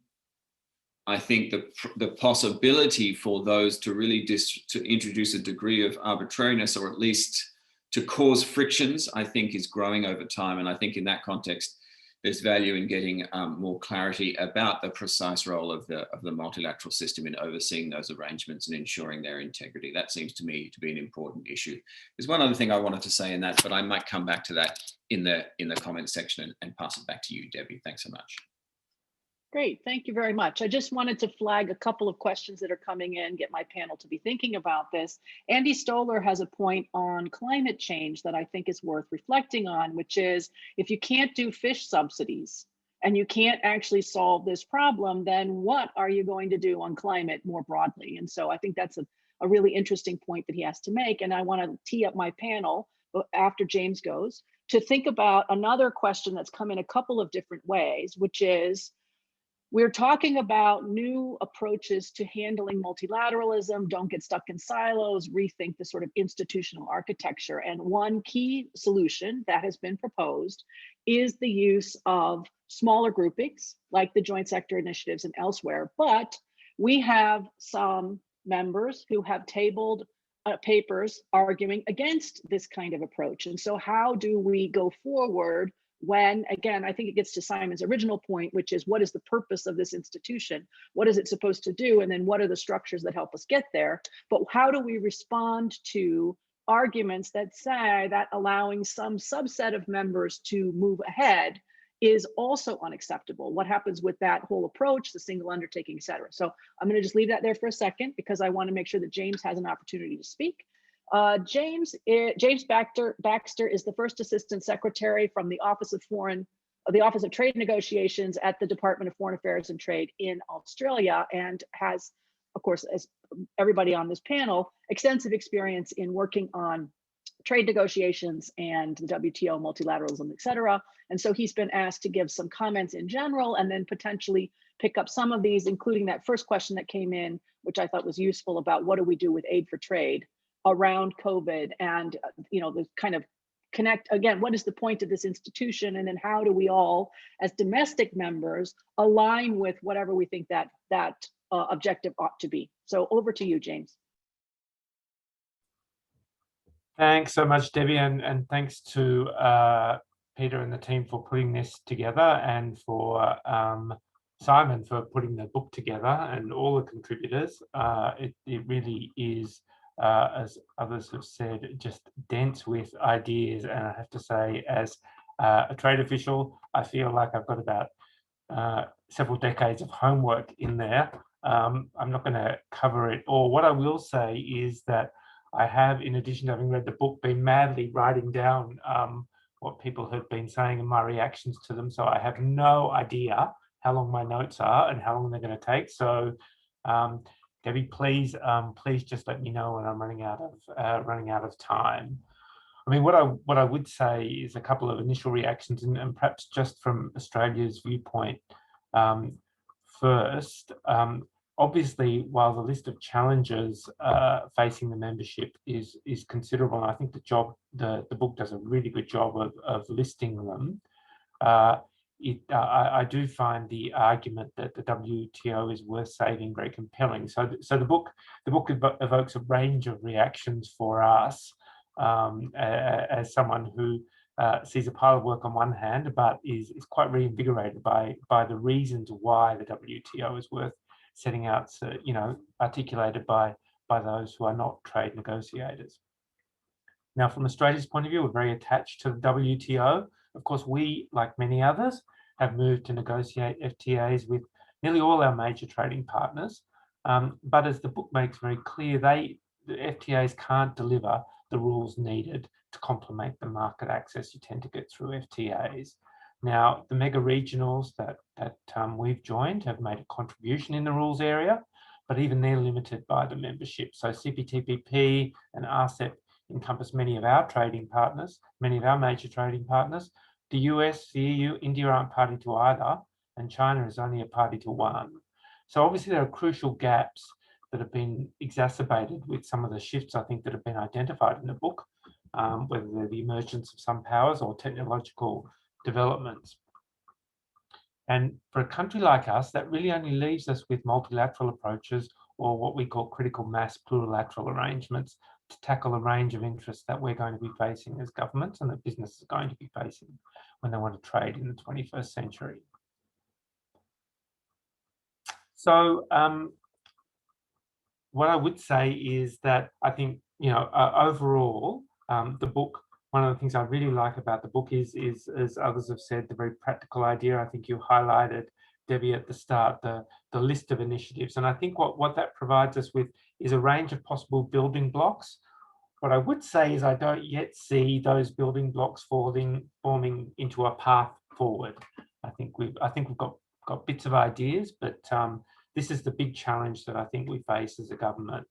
I think the possibility for those to really to introduce a degree of arbitrariness, or at least to cause frictions, I think is growing over time. And I think in that context, there's value in getting more clarity about the precise role of the multilateral system in overseeing those arrangements and ensuring their integrity. That seems to me to be an important issue. There's one other thing I wanted to say in that, but I might come back to that in the comments section and pass it back to you, Debbie. Thanks so much. Great, thank you very much. I just wanted to flag a couple of questions that are coming in, get my panel to be thinking about this. Andy Stoller has a point on climate change that I think is worth reflecting on, which is if you can't do fish subsidies and you can't actually solve this problem, then what are you going to do on climate more broadly? And so I think that's a really interesting point that he has to make. And I want to tee up my panel after James goes to think about another question that's come in a couple of different ways, which is, we're talking about new approaches to handling multilateralism, don't get stuck in silos, rethink the sort of institutional architecture. And one key solution that has been proposed is the use of smaller groupings like the joint sector initiatives and elsewhere. But we have some members who have tabled papers arguing against this kind of approach. And so how do we go forward when, again, I think it gets to Simon's original point, which is what is the purpose of this institution? What is it supposed to do? And then what are the structures that help us get there? But how do we respond to arguments that say that allowing some subset of members to move ahead is also unacceptable? What happens with that whole approach, the single undertaking, et cetera? So I'm going to just leave that there for a second because I want to make sure that James has an opportunity to speak. James Baxter is the first assistant secretary from the Office of Trade Negotiations at the Department of Foreign Affairs and Trade in Australia, and has, of course, as everybody on this panel, extensive experience in working on trade negotiations and the WTO, multilateralism, et cetera. And so he's been asked to give some comments in general and then potentially pick up some of these, including that first question that came in, which I thought was useful about what do we do with aid for trade around COVID, and the kind of connect again, what is the point of this institution, and then how do we all as domestic members align with whatever we think that objective ought to be. So over to you, James. Thanks so much, Debbie, and thanks to Peter and the team for putting this together, and for Simon for putting the book together, and all the contributors. It really is, as others have said, just dense with ideas. And I have to say, as a trade official, I feel like I've got about several decades of homework in there. I'm not going to cover it all. What I will say is that I have, in addition to having read the book, been madly writing down what people have been saying and my reactions to them. So I have no idea how long my notes are and how long they're going to take. So Debbie, please just let me know when I'm running out of time. I mean, what I would say is a couple of initial reactions, and perhaps just from Australia's viewpoint. First, obviously, while the list of challenges facing the membership is considerable, and I think the book does a really good job of listing them. I do find the argument that the WTO is worth saving very compelling. So the book evokes a range of reactions for us as someone who sees a pile of work on one hand, but is quite reinvigorated by the reasons why the WTO is worth setting out, articulated by those who are not trade negotiators. Now, from Australia's point of view, we're very attached to the WTO. Of course, we, like many others, have moved to negotiate FTAs with nearly all our major trading partners. But as the book makes very clear, the FTAs can't deliver the rules needed to complement the market access you tend to get through FTAs. Now, the mega regionals that we've joined have made a contribution in the rules area, but even they're limited by the membership. So CPTPP and RCEP encompass many of our trading partners, many of our major trading partners. The US, the EU, India aren't party to either, and China is only a party to one. So obviously there are crucial gaps that have been exacerbated with some of the shifts, I think, that have been identified in the book, whether they're the emergence of some powers or technological developments. And for a country like us, that really only leaves us with multilateral approaches, or what we call critical mass plurilateral arrangements, to tackle a range of interests that we're going to be facing as governments and that business is going to be facing when they want to trade in the 21st century. So what I would say is that I think, overall, the book, one of the things I really like about the book is, as others have said, the very practical idea. I think you highlighted, Debbie, at the start, the list of initiatives. And I think what that provides us with is a range of possible building blocks. What I would say is I don't yet see those building blocks forming into a path forward. I think we've got bits of ideas, but this is the big challenge that I think we face as a government.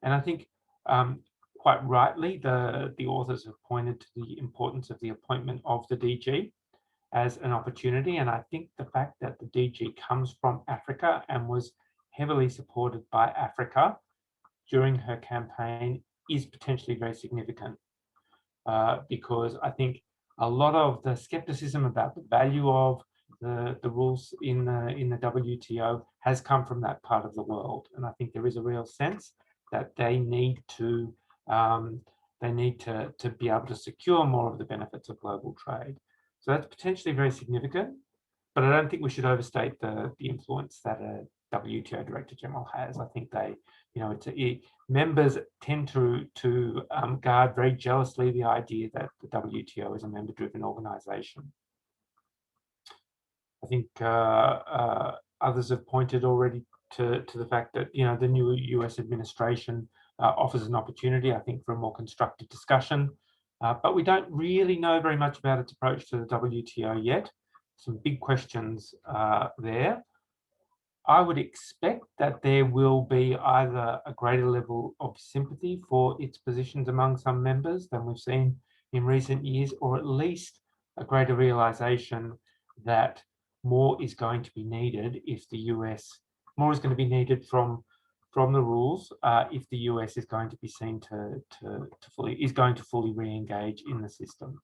And I think quite rightly, the authors have pointed to the importance of the appointment of the DG as an opportunity. And I think the fact that the DG comes from Africa and was heavily supported by Africa during her campaign is potentially very significant, because I think a lot of the skepticism about the value of the rules in the WTO has come from that part of the world. And I think there is a real sense that they need to be able to secure more of the benefits of global trade. So that's potentially very significant, but I don't think we should overstate the influence that a WTO Director General has. I think they, members tend to guard very jealously the idea that the WTO is a member-driven organization. I think others have pointed already to the fact that, the new US administration offers an opportunity, I think, for a more constructive discussion, but we don't really know very much about its approach to the WTO yet. Some big questions there. I would expect that there will be either a greater level of sympathy for its positions among some members than we've seen in recent years, or at least a greater realization that more is going to be needed if the US, more is going to be needed from the rules if the US is going to be seen to fully re-engage in the system.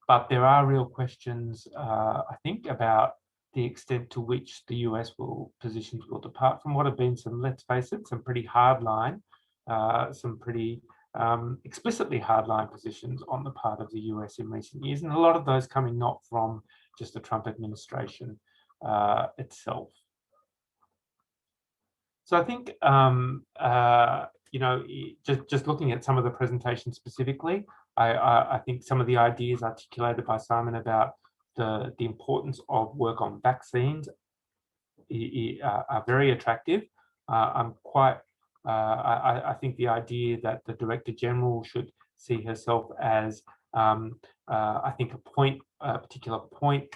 But there are real questions, I think, about the extent to which the US positions will depart from what have been some, let's face it, some pretty hardline, some pretty explicitly hardline positions on the part of the US in recent years, and a lot of those coming not from just the Trump administration itself. So I think, just looking at some of the presentations specifically, I think some of the ideas articulated by Simon about the importance of work on vaccines are very attractive. I think the idea that the Director General should see herself as, I think, a particular point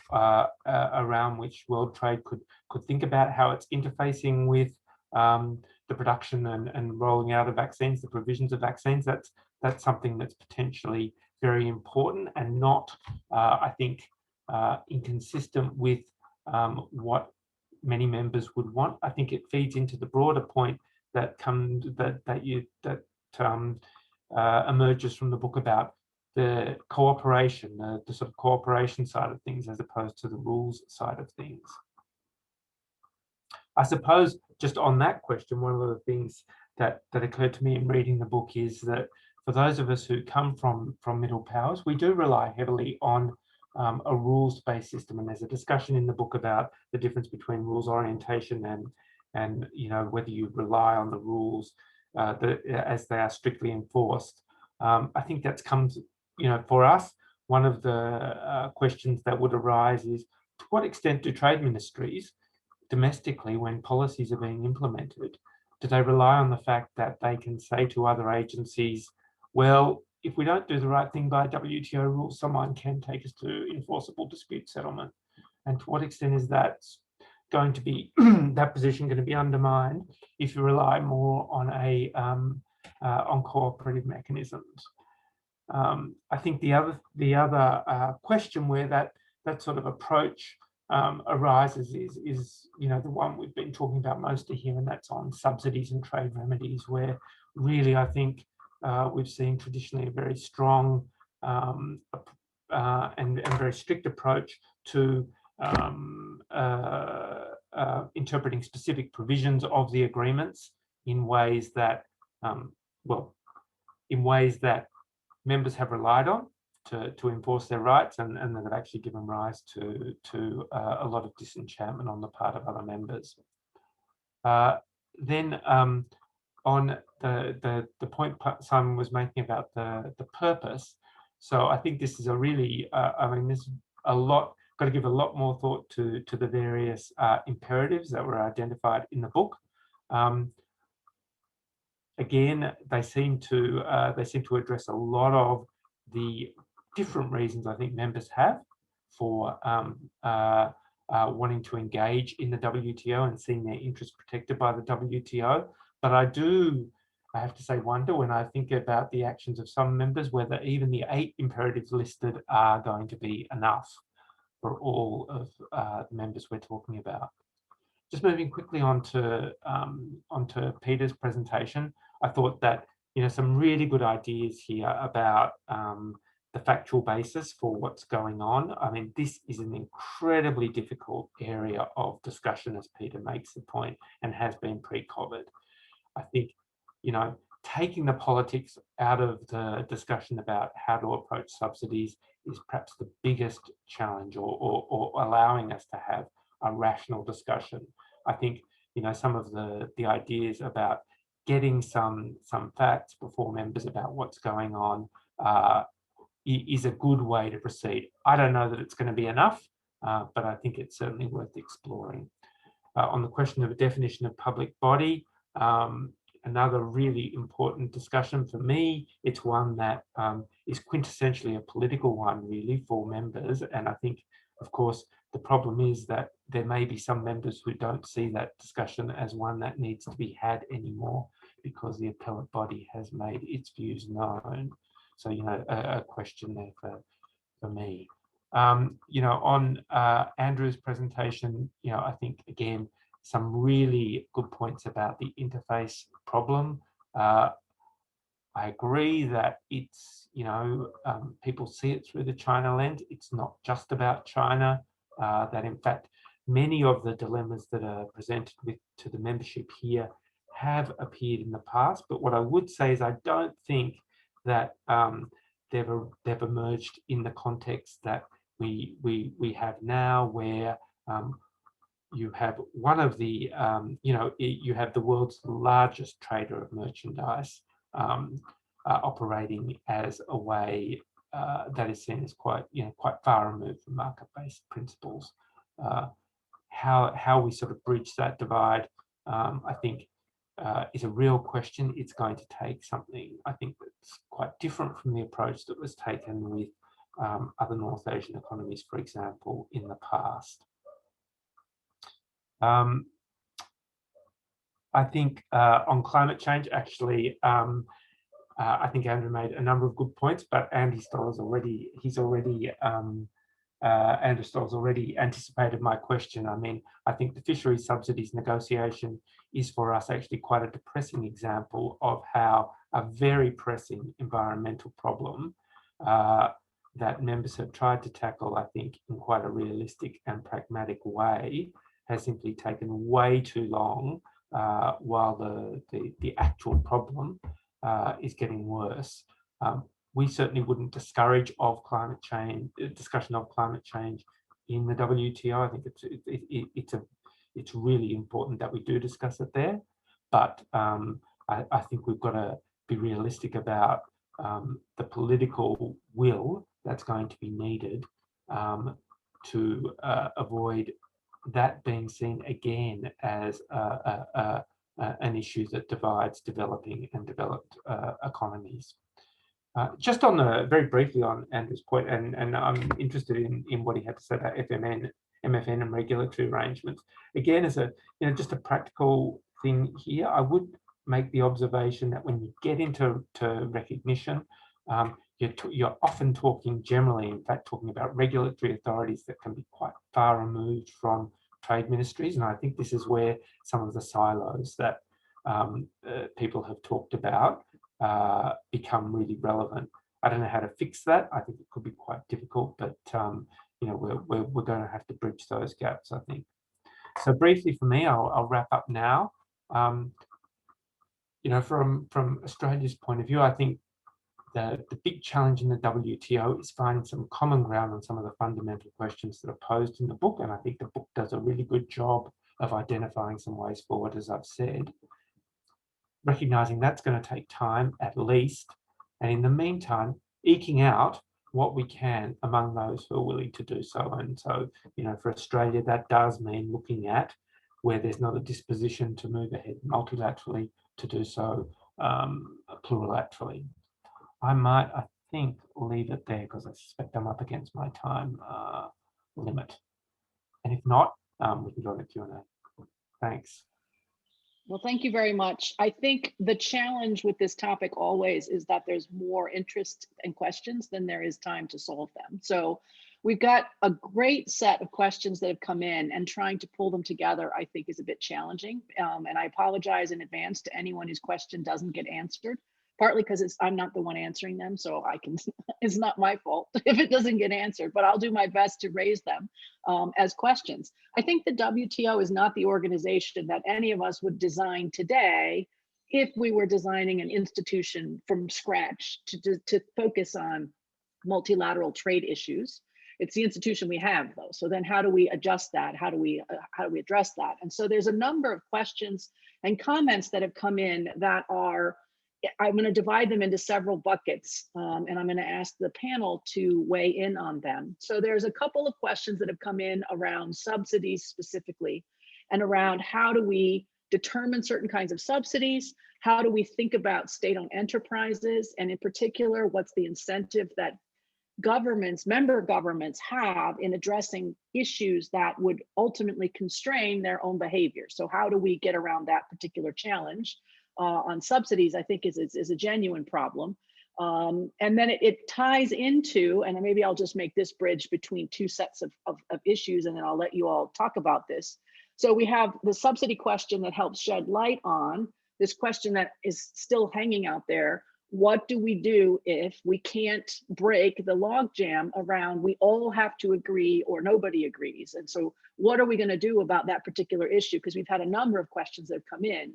around which world trade could think about how it's interfacing with the production and rolling out of vaccines, the provisions of vaccines. That's something that's potentially very important and not, I think, inconsistent with what many members would want. I think it feeds into the broader point that emerges from the book about the cooperation, the sort of cooperation side of things as opposed to the rules side of things. I suppose just on that question, one of the things that occurred to me in reading the book is that for those of us who come from middle powers, we do rely heavily on a rules-based system, and there's a discussion in the book about the difference between rules orientation and whether you rely on the rules as they are strictly enforced. I think that's comes, for us, one of the questions that would arise is, to what extent do trade ministries domestically, when policies are being implemented, do they rely on the fact that they can say to other agencies, well, if we don't do the right thing by WTO rules, someone can take us to enforceable dispute settlement. And to what extent is that going to be that position going to be undermined if you rely more on on cooperative mechanisms? I think the other question where that sort of approach arises is the one we've been talking about mostly here, and that's on subsidies and trade remedies, where really I think we've seen traditionally a very strong and very strict approach to interpreting specific provisions of the agreements in ways that, members have relied on to enforce their rights, and that have actually given rise to a lot of disenchantment on the part of other members. Then on the point Simon was making about the purpose, so I think this is a really, there's a lot, got to give a lot more thought to the various imperatives that were identified in the book. Again, they seem to address a lot of the different reasons I think members have for wanting to engage in the WTO and seeing their interests protected by the WTO. But I have to say, wonder when I think about the actions of some members, whether even the 8 imperatives listed are going to be enough for all of the members we're talking about. Just moving quickly onto Peter's presentation, I thought that some really good ideas here about the factual basis for what's going on. I mean, this is an incredibly difficult area of discussion, as Peter makes the point, and has been pre-COVID. I think taking the politics out of the discussion about how to approach subsidies is perhaps the biggest challenge, or allowing us to have a rational discussion. I think some of the ideas about getting some facts before members about what's going on is a good way to proceed. I don't know that it's going to be enough, but I think it's certainly worth exploring. On the question of a definition of public body, another really important discussion for me. It's one that is quintessentially a political one, really, for members. And I think, of course, the problem is that there may be some members who don't see that discussion as one that needs to be had anymore, because the appellate body has made its views known. So, a question there for me. On Andrew's presentation, I think, again, some really good points about the interface problem. I agree that it's, people see it through the China lens. It's not just about China, that in fact, many of the dilemmas that are presented to the membership here have appeared in the past. But what I would say is I don't think that they've emerged in the context that we have now, where you have one of the, you have the world's largest trader of merchandise operating as a way that is seen as quite far removed from market-based principles. How we sort of bridge that divide, I think, is a real question. It's going to take something, I think, that's quite different from the approach that was taken with other North Asian economies, for example, in the past. I think on climate change, actually, I think Andrew made a number of good points, but Andrew Stoll's already anticipated my question. I mean, I think the fisheries subsidies negotiation is for us actually quite a depressing example of how a very pressing environmental problem that members have tried to tackle, I think, in quite a realistic and pragmatic way, has simply taken way too long, while the actual problem is getting worse. We certainly wouldn't discourage of climate change, discussion of climate change in the WTO. I think it's really important that we do discuss it there, but I think we've got to be realistic about the political will that's going to be needed to avoid that being seen again as an issue that divides developing and developed economies. Just on very briefly on Andrew's point, and I'm interested in what he had to say about MFN and regulatory arrangements. Again, as just a practical thing here, I would make the observation that when you get into recognition, you're often talking generally, in fact, talking about regulatory authorities that can be quite far removed from trade ministries, and I think this is where some of the silos that people have talked about become really relevant. I don't know how to fix that. I think it could be quite difficult, but we're going to have to bridge those gaps, I think. So briefly for me, I'll wrap up now. From Australia's point of view, I think the big challenge in the WTO is finding some common ground on some of the fundamental questions that are posed in the book, and I think the book does a really good job of identifying some ways forward, as I've said. Recognizing that's going to take time at least, and in the meantime, eking out what we can among those who are willing to do so. And so, for Australia, that does mean looking at where there's not a disposition to move ahead multilaterally, to do so plurilaterally. I think, leave it there because I suspect I'm up against my time limit. And if not, we can go to Q&A. Thanks. Well, thank you very much. I think the challenge with this topic always is that there's more interest and questions than there is time to solve them. So we've got a great set of questions that have come in, and trying to pull them together, I think, is a bit challenging. And I apologize in advance to anyone whose question doesn't get answered, partly because I'm not the one answering them, so it's not my fault if it doesn't get answered, but I'll do my best to raise them as questions. I think the WTO is not the organization that any of us would design today if we were designing an institution from scratch to focus on multilateral trade issues. It's the institution we have, though. So then how do we adjust that? How do we address that? And so there's a number of questions and comments that have come in that are, I'm going to divide them into several buckets, and I'm going to ask the panel to weigh in on them. So there's a couple of questions that have come in around subsidies specifically, and around how do we determine certain kinds of subsidies? How do we think about state-owned enterprises? And in particular, what's the incentive that member governments have in addressing issues that would ultimately constrain their own behavior? So how do we get around that particular challenge? On subsidies, I think is a genuine problem. And then it ties into, and maybe I'll just make this bridge between two sets of issues, and then I'll let you all talk about this. So we have the subsidy question that helps shed light on this question that is still hanging out there. What do we do if we can't break the logjam around we all have to agree or nobody agrees? And so what are we going to do about that particular issue? Because we've had a number of questions that have come in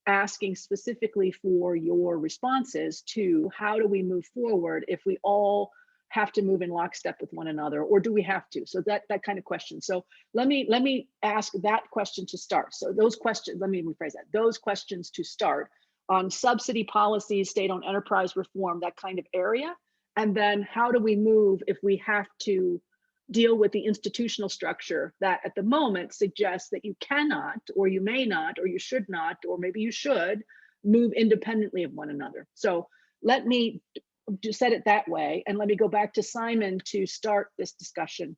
asking specifically for your responses to how do we move forward if we all have to move in lockstep with one another, or do we have to? So that kind of question. So let me ask that question to start. So those questions, let me rephrase that. Those questions to start on subsidy policies, state-owned enterprise reform, that kind of area. And then how do we move if we have to deal with the institutional structure that at the moment suggests that you cannot, or you may not, or you should not, or maybe you should move independently of one another. So let me just set it that way, and let me go back to Simon to start this discussion.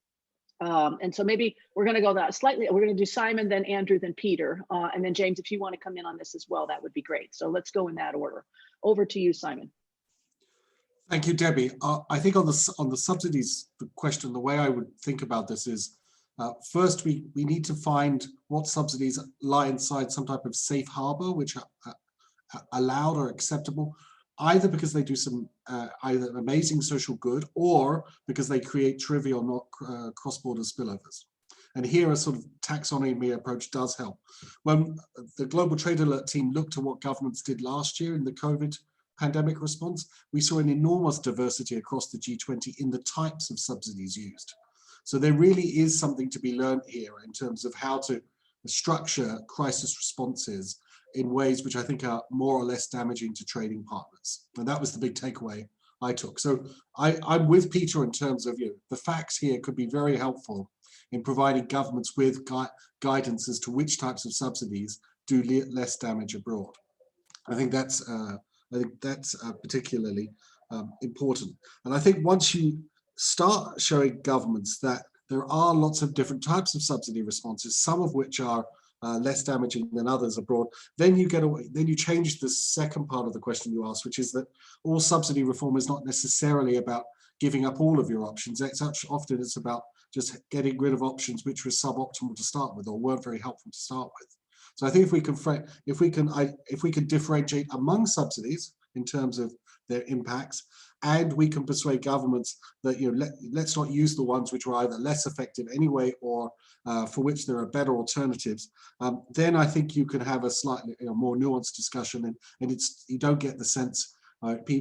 And so maybe we're going to go that slightly, we're going to do Simon, then Andrew, then Peter, and then James, if you want to come in on this as well, that would be great. So let's go in that order. Over to you, Simon. Thank you, Debbie. I think on the subsidies, the question, the way I would think about this is, first we need to find what subsidies lie inside some type of safe harbor, which are allowed or acceptable, either because they do some either amazing social good, or because they create trivial, not cross-border spillovers. And here a sort of taxonomy approach does help. When the Global Trade Alert team looked at what governments did last year in the COVID pandemic response, we saw an enormous diversity across the G20 in the types of subsidies used. So there really is something to be learned here in terms of how to structure crisis responses in ways which I think are more or less damaging to trading partners. And that was the big takeaway I took. So I'm with Peter in terms of, the facts here could be very helpful in providing governments with guidance as to which types of subsidies do less damage abroad. I think that's particularly important. And I think once you start showing governments that there are lots of different types of subsidy responses, some of which are less damaging than others abroad, then you get away, then you change the second part of the question you asked, which is that all subsidy reform is not necessarily about giving up all of your options. Often it's about just getting rid of options which were suboptimal to start with or weren't very helpful to start with. So I think if we can differentiate among subsidies in terms of their impacts, and we can persuade governments that, you know, let's not use the ones which are either less effective anyway or for which there are better alternatives, then I think you can have a slightly more nuanced discussion, and you don't get the sense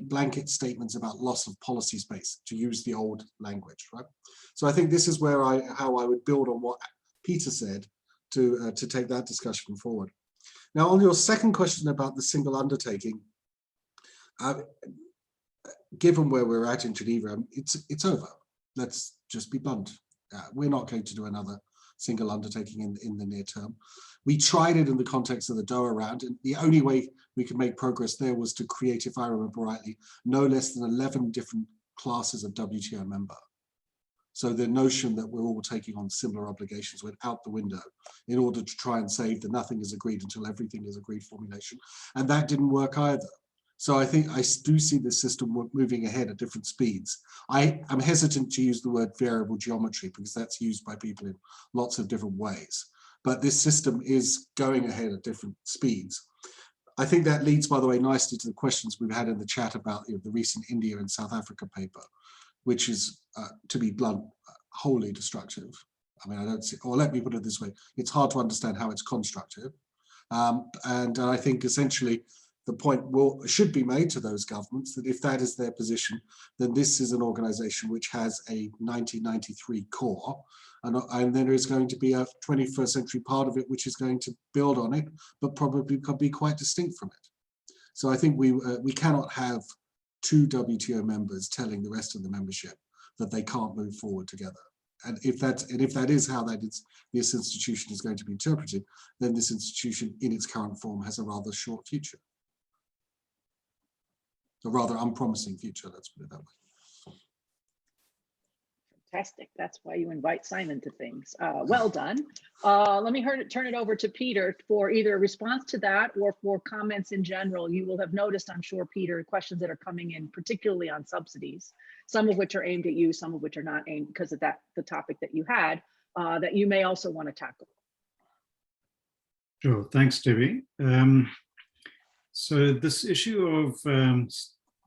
blanket statements about loss of policy space, to use the old language, right? So I think this is where how I would build on what Peter said to take that discussion forward. Now, on your second question about the single undertaking, given where we're at in Geneva, it's over. Let's just be blunt. We're not going to do another single undertaking in the near term. We tried it in the context of the Doha round, and the only way we could make progress there was to create, if I remember rightly, no less than 11 different classes of WTO member. So the notion that we're all taking on similar obligations went out the window in order to try and save the nothing is agreed until everything is agreed formulation. And that didn't work either. So I think I do see the system moving ahead at different speeds. I am hesitant to use the word variable geometry because that's used by people in lots of different ways. But this system is going ahead at different speeds. I think that leads, by the way, nicely to the questions we've had in the chat about the recent India and South Africa paper, which is, to be blunt, wholly destructive. I mean, I don't see, or let me put it this way, it's hard to understand how it's constructive. And I think essentially the point should be made to those governments that if that is their position, then this is an organization which has a 1993 core, and there is going to be a 21st century part of it which is going to build on it, but probably could be quite distinct from it. So I think we cannot have two WTO members telling the rest of the membership that they can't move forward together. And if that is how this institution is going to be interpreted, then this institution in its current form has a rather short future. A rather unpromising future, let's put it that way. Fantastic. That's why you invite Simon to things. Well done. Let me turn it over to Peter for either a response to that or for comments in general. You will have noticed, I'm sure, Peter, questions that are coming in, particularly on subsidies, some of which are aimed at you, some of which are not aimed because of the topic that you had, that you may also want to tackle. Sure. Thanks, Debbie. So this issue of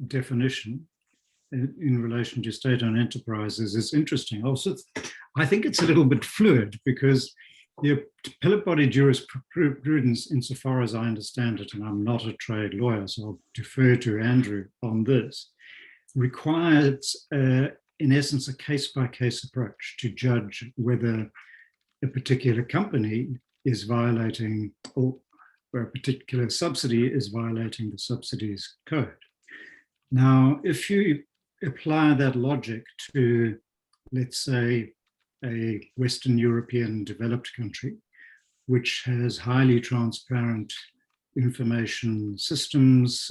definition in relation to state-owned enterprises is interesting. Also, I think it's a little bit fluid because the appellate body jurisprudence, insofar as I understand it, and I'm not a trade lawyer, so I'll defer to Andrew on this, requires, in essence, a case-by-case approach to judge whether a particular company is violating or where a particular subsidy is violating the subsidies code. Now, if you apply that logic to, let's say, a Western European developed country, which has highly transparent information systems,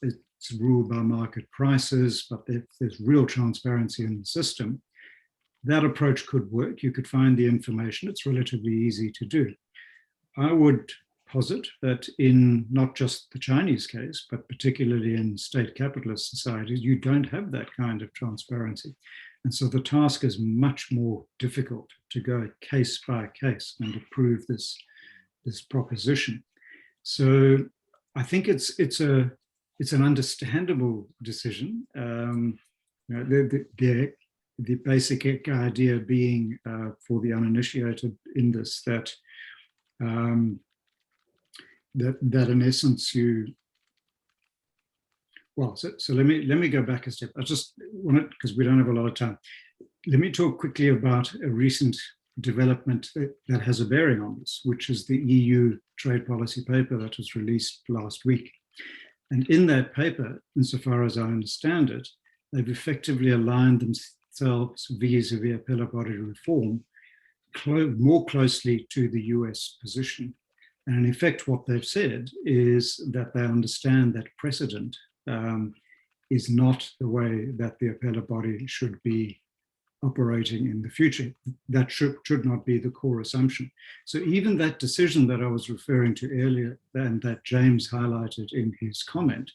it's ruled by market prices, but there's real transparency in the system, that approach could work. You could find the information. It's relatively easy to do. I would posit that in not just the Chinese case, but particularly in state capitalist societies, you don't have that kind of transparency. And so the task is much more difficult to go case by case and to prove this proposition. So I think it's an understandable decision. The basic idea being for the uninitiated in this that that in essence so let me go back a step. I just wanted, because we don't have a lot of time, let me talk quickly about a recent development that has a bearing on this, which is the EU trade policy paper that was released last week. And in that paper, insofar as I understand it, they've effectively aligned themselves vis-a-vis appellate body reform more closely to the US position. And in effect, what they've said is that they understand that precedent is not the way that the appellate body should be operating in the future. That should not be the core assumption. So even that decision that I was referring to earlier and that James highlighted in his comment,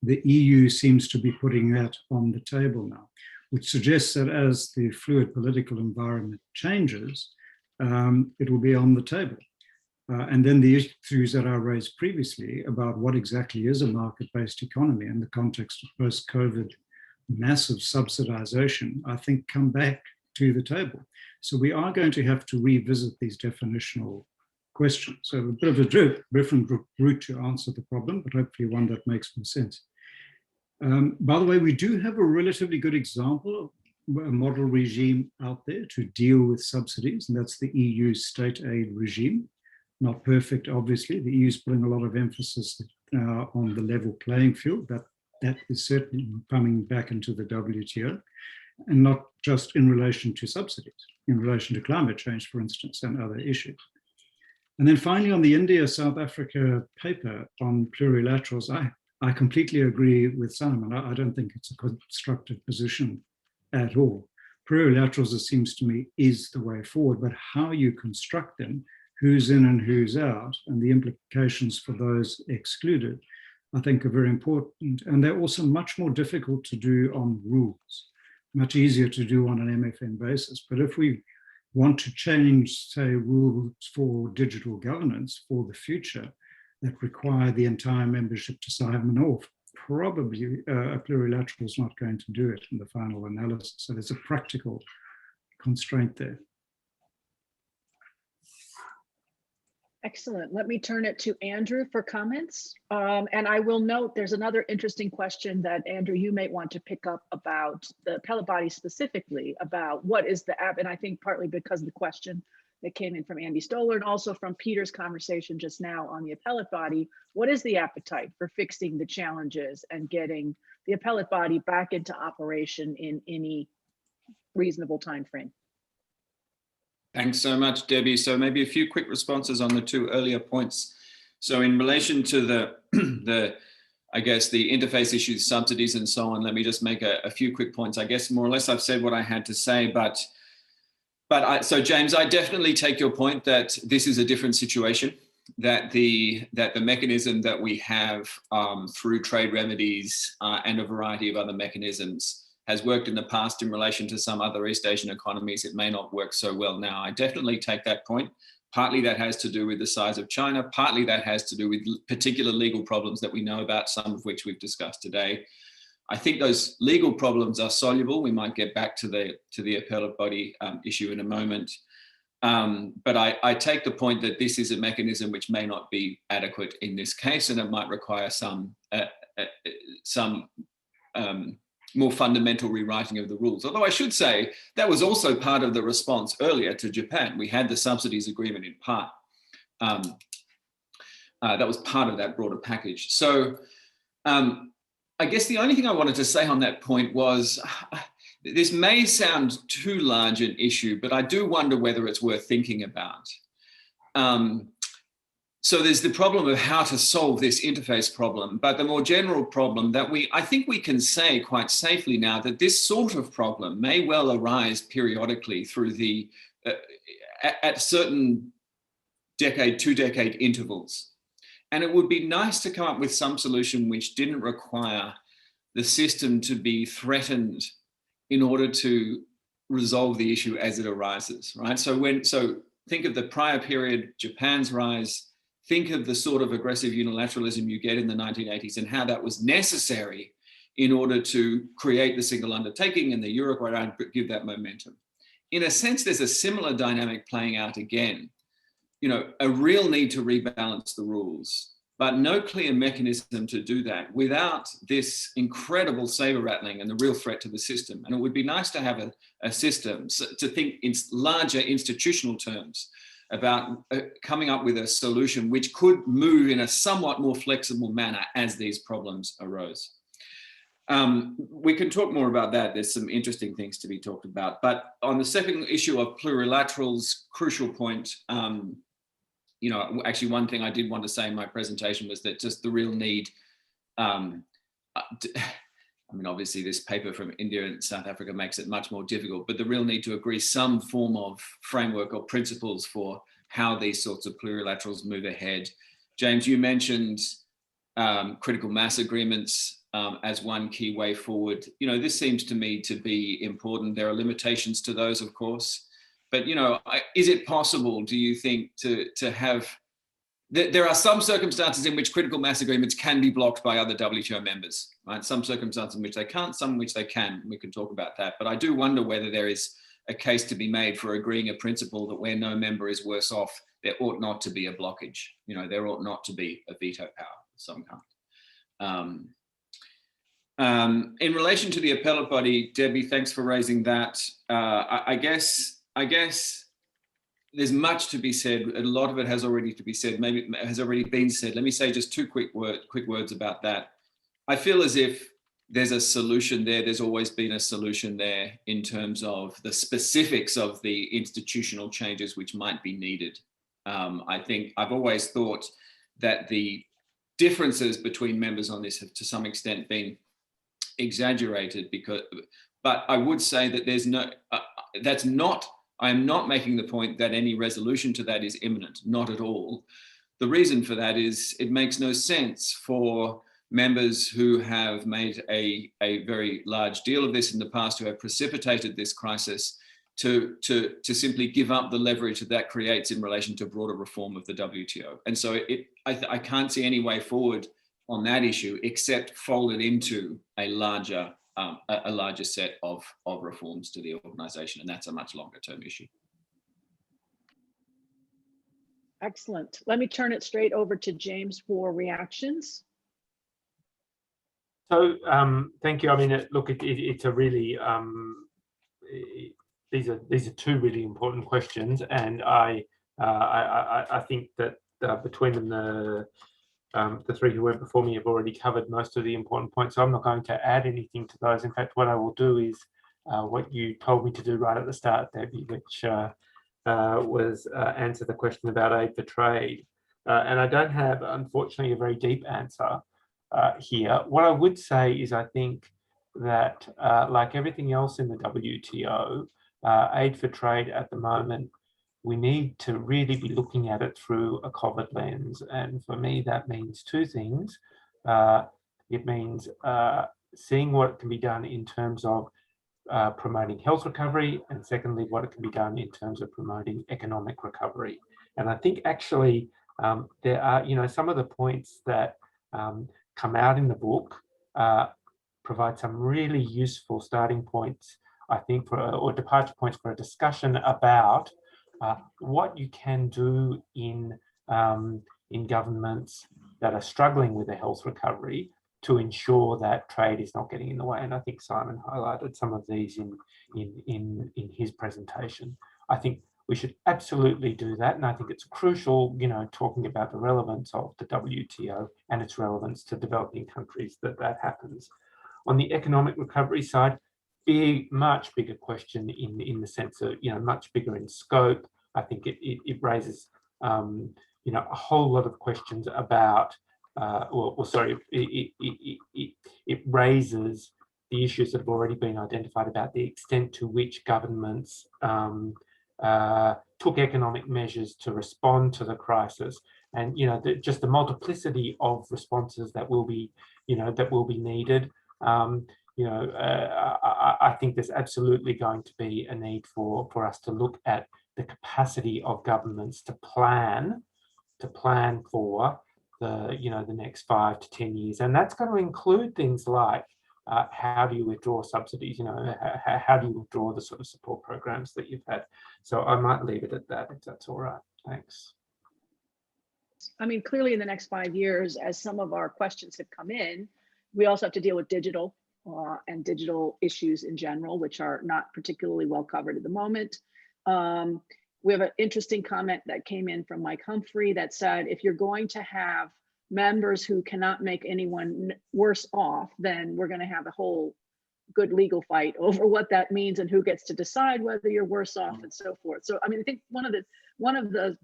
the EU seems to be putting that on the table now, which suggests that as the fluid political environment changes, it will be on the table. And then the issues that I raised previously about what exactly is a market-based economy in the context of post-COVID massive subsidization, I think come back to the table. So we are going to have to revisit these definitional questions. So a bit of a different route to answer the problem, but hopefully one that makes more sense. By the way, we do have a relatively good example of a model regime out there to deal with subsidies, and that's the EU state aid regime. Not perfect, obviously. The EU is putting a lot of emphasis on the level playing field. That is certainly coming back into the WTO, and not just in relation to subsidies, in relation to climate change, for instance, and other issues. And then finally, on the India-South Africa paper on plurilaterals, I completely agree with Simon. I don't think it's a constructive position at all. Plurilaterals, it seems to me, is the way forward, but how you construct them, who's in and who's out, and the implications for those excluded, I think are very important. And they're also much more difficult to do on rules, much easier to do on an MFN basis. But if we want to change, say, rules for digital governance for the future that require the entire membership to sign off, probably a plurilateral is not going to do it in the final analysis. So there's a practical constraint there. Excellent. Let me turn it to Andrew for comments. And I will note there's another interesting question that, Andrew, you may want to pick up about the appellate body specifically, about what is the app, and I think partly because of the question that came in from Andy Stoller and also from Peter's conversation just now on the appellate body, what is the appetite for fixing the challenges and getting the appellate body back into operation in any reasonable time frame? Thanks so much, Debbie. So maybe a few quick responses on the two earlier points. So in relation to the I guess, the interface issues, subsidies, and so on, let me just make a few quick points. I guess more or less I've said what I had to say, so James, I definitely take your point that this is a different situation, that the mechanism that we have through trade remedies and a variety of other mechanisms has worked in the past in relation to some other East Asian economies. It may not work so well now. I definitely take that point. Partly that has to do with the size of China. Partly that has to do with particular legal problems that we know about, some of which we've discussed today. I think those legal problems are soluble. We might get back to the appellate body issue in a moment. But I take the point that this is a mechanism which may not be adequate in this case, and it might require some more fundamental rewriting of the rules. Although I should say that was also part of the response earlier to Japan. We had the subsidies agreement in part. That was part of that broader package. So I guess the only thing I wanted to say on that point was, this may sound too large an issue, but I do wonder whether it's worth thinking about. So there's the problem of how to solve this interface problem, but the more general problem that I think we can say quite safely now that this sort of problem may well arise periodically through at certain two-decade intervals. And it would be nice to come up with some solution which didn't require the system to be threatened in order to resolve the issue as it arises, right? So think of the prior period, Japan's rise. Think of the sort of aggressive unilateralism you get in the 1980s and how that was necessary in order to create the single undertaking and the Uruguay round, give that momentum. In a sense, there's a similar dynamic playing out again. You know, a real need to rebalance the rules, but no clear mechanism to do that without this incredible saber rattling and the real threat to the system. And it would be nice to have a system to think in larger institutional terms about coming up with a solution which could move in a somewhat more flexible manner as these problems arose. We can talk more about that. There's some interesting things to be talked about. But on the second issue of plurilaterals, crucial point, you know, actually one thing I did want to say in my presentation was that just the real need, I mean, obviously this paper from India and South Africa makes it much more difficult, but the real need to agree some form of framework or principles for how these sorts of plurilaterals move ahead. James, you mentioned critical mass agreements as one key way forward. You know, this seems to me to be important. There are limitations to those, of course, but, you know, is it possible, do you think, to have, there are some circumstances in which critical mass agreements can be blocked by other WTO members, right? Some circumstances in which they can't, some in which they can. We can talk about that. But I do wonder whether there is a case to be made for agreeing a principle that where no member is worse off, there ought not to be a blockage. You know, there ought not to be a veto power of some kind. In relation to the appellate body, Debbie, thanks for raising that. I guess there's much to be said. A lot of it has already to be said. Maybe it has already been said. Let me say just two quick words about that. I feel as if there's a solution there. There's always been a solution there in terms of the specifics of the institutional changes which might be needed. I think I've always thought that the differences between members on this have to some extent been exaggerated, but I would say that there's no, I am not making the point that any resolution to that is imminent, not at all. The reason for that is it makes no sense for members who have made a very large deal of this in the past, who have precipitated this crisis, to simply give up the leverage that creates in relation to broader reform of the WTO. And so I can't see any way forward on that issue except fold it into a larger set of reforms to the organisation, and that's a much longer term issue. Excellent. Let me turn it straight over to James for reactions. So thank you. I mean, look, it's a really these are two really important questions, and I think that between them the three who went before me have already covered most of the important points. So I'm not going to add anything to those. In fact, what I will do is what you told me to do right at the start, Debbie, which was answer the question about aid for trade. And I don't have, unfortunately, a very deep answer here. What I would say is I think that like everything else in the WTO, aid for trade at the moment, we need to really be looking at it through a COVID lens. And for me, that means two things. It means seeing what can be done in terms of promoting health recovery, and secondly, what it can be done in terms of promoting economic recovery. And I think actually there are, you know, some of the points that come out in the book provide some really useful starting points, I think, or departure points for a discussion about what you can do in governments that are struggling with a health recovery to ensure that trade is not getting in the way. And I think Simon highlighted some of these in his presentation. I think we should absolutely do that. And I think it's crucial, you know, talking about the relevance of the WTO and its relevance to developing countries, that happens. On the economic recovery side, much bigger question in the sense of, you know, much bigger in scope. I think it raises, you know, a whole lot of questions about, it raises the issues that have already been identified about the extent to which governments took economic measures to respond to the crisis, and, you know, just the multiplicity of responses that will be, you know, that will be needed. You know, I think there's absolutely going to be a need for us to look at the capacity of governments to plan for the, you know, the next 5 to 10 years, and that's going to include things like how do you withdraw subsidies? You know, how do you withdraw the sort of support programs that you've had? So I might leave it at that, if that's all right. Thanks. I mean, clearly in the next 5 years, as some of our questions have come in, we also have to deal with digital and digital issues in general, which are not particularly well covered at the moment. We have an interesting comment that came in from Mike Humphrey that said, if you're going to have members who cannot make anyone worse off, then we're going to have a whole good legal fight over what that means and who gets to decide whether you're worse off and so forth. So, I mean, I think one of the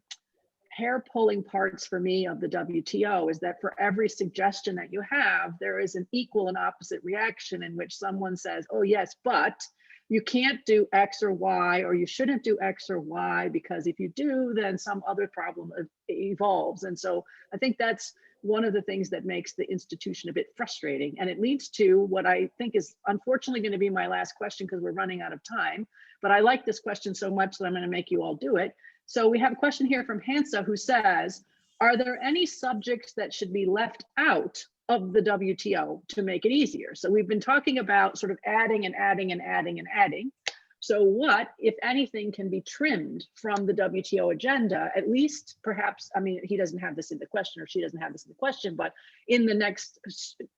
hair-pulling parts for me of the WTO is that for every suggestion that you have, there is an equal and opposite reaction in which someone says, oh yes, but you can't do X or Y, or you shouldn't do X or Y, because if you do, then some other problem evolves. And so I think that's one of the things that makes the institution a bit frustrating. And it leads to what I think is unfortunately going to be my last question, because we're running out of time. But I like this question so much that I'm going to make you all do it. So we have a question here from Hansa, who says, are there any subjects that should be left out of the WTO to make it easier? So we've been talking about sort of adding and adding and adding and adding. So what, if anything, can be trimmed from the WTO agenda, at least perhaps, I mean, he doesn't have this in the question, or she doesn't have this in the question, but in the next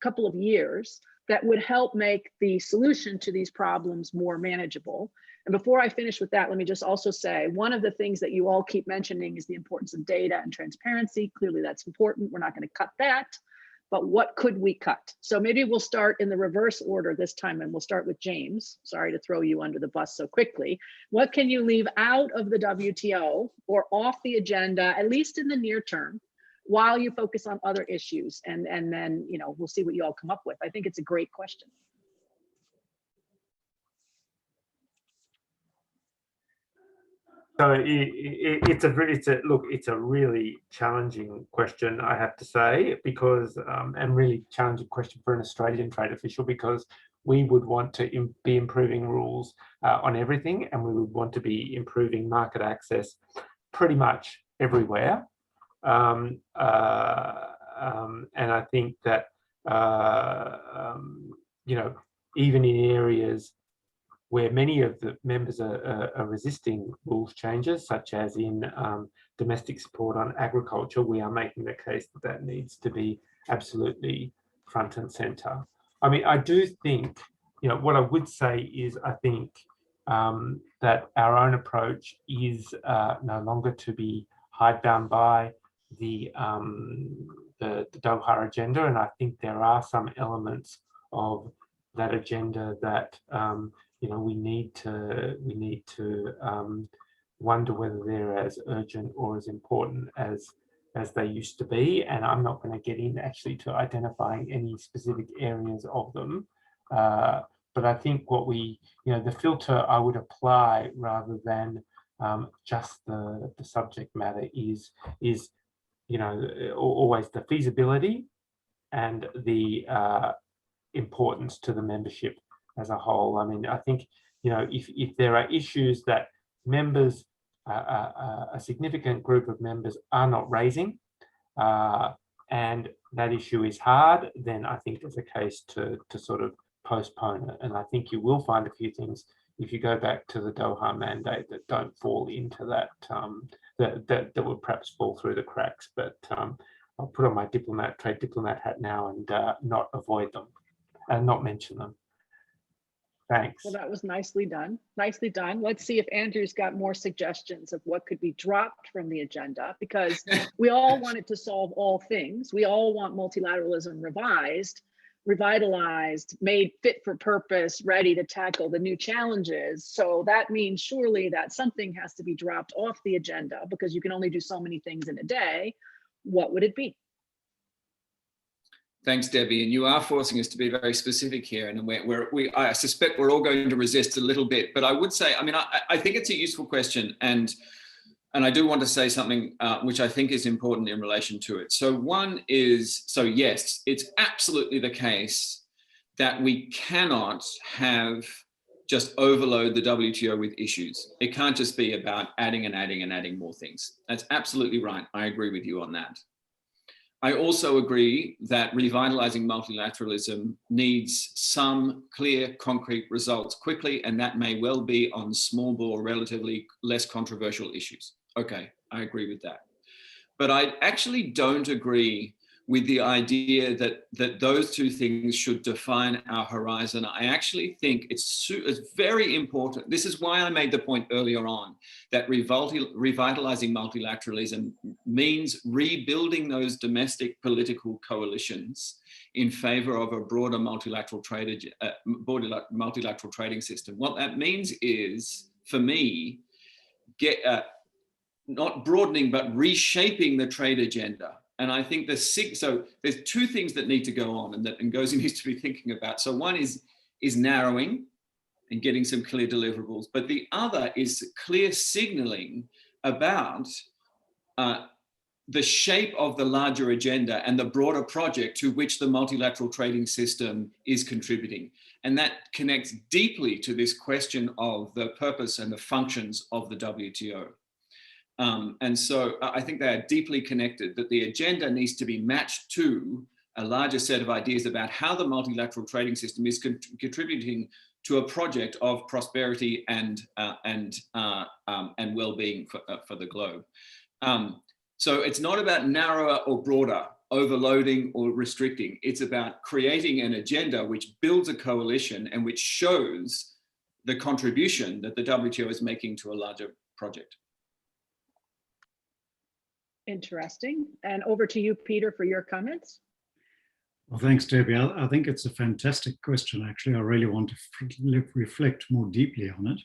couple of years, that would help make the solution to these problems more manageable. And before I finish with that, let me just also say, one of the things that you all keep mentioning is the importance of data and transparency. Clearly that's important. We're not going to cut that, but what could we cut? So maybe we'll start in the reverse order this time, and we'll start with James. Sorry to throw you under the bus so quickly. What can you leave out of the WTO or off the agenda, at least in the near term, while you focus on other issues? And then, you know, we'll see what you all come up with. I think it's a great question. So it's a really challenging question, I have to say, because and really challenging question for an Australian trade official, because we would want to be improving rules on everything, and we would want to be improving market access pretty much everywhere. And I think that you know, even in areas where many of the members are resisting rules changes, such as in domestic support on agriculture, we are making the case that that needs to be absolutely front and center. I mean, I do think, you know, what I would say is, I think that our own approach is no longer to be hidebound by the Doha agenda, and I think there are some elements of that agenda that you know, we need to wonder whether they're as urgent or as important as they used to be. And I'm not going to get in actually to identifying any specific areas of them. But I think what we, you know, the filter I would apply rather than just the subject matter is, you know, always the feasibility and the importance to the membership as a whole. I mean, I think, you know, if there are issues that members, a significant group of members are not raising, and that issue is hard, then I think there's a case to sort of postpone it. And I think you will find a few things, if you go back to the Doha mandate, that don't fall into that, that would perhaps fall through the cracks. But I'll put on my trade diplomat hat now and not avoid them and not mention them. Thanks. Well, that was nicely done. Nicely done. Let's see if Andrew's got more suggestions of what could be dropped from the agenda, because we all want it to solve all things. We all want multilateralism revised, revitalized, made fit for purpose, ready to tackle the new challenges. So that means surely that something has to be dropped off the agenda, because you can only do so many things in a day. What would it be? Thanks, Debbie. And you are forcing us to be very specific here. And I suspect we're all going to resist a little bit. But I would say, I mean, I think it's a useful question. And I do want to say something which I think is important in relation to it. So one is, so yes, it's absolutely the case that we cannot have just overload the WTO with issues. It can't just be about adding and adding and adding more things. That's absolutely right. I agree with you on that. I also agree that revitalizing multilateralism needs some clear, concrete results quickly, and that may well be on small bore, relatively less controversial issues. Okay, I agree with that. But I actually don't agree with the idea that those two things should define our horizon. I actually think it's very important. This is why I made the point earlier on that revitalizing multilateralism means rebuilding those domestic political coalitions in favor of a broader multilateral trading system. What that means is, for me, not broadening, but reshaping the trade agenda. And I think so there's two things that need to go on and that Ngozi needs to be thinking about. So one is narrowing and getting some clear deliverables, but the other is clear signaling about the shape of the larger agenda and the broader project to which the multilateral trading system is contributing. And that connects deeply to this question of the purpose and the functions of the WTO. And so I think they are deeply connected, that the agenda needs to be matched to a larger set of ideas about how the multilateral trading system is contributing to a project of prosperity and well-being for the globe. So it's not about narrower or broader, overloading or restricting. It's about creating an agenda which builds a coalition and which shows the contribution that the WTO is making to a larger project. Interesting. And over to you, Peter, for your comments. Well, thanks, Debbie. I think it's a fantastic question, actually. I really want to reflect more deeply on it.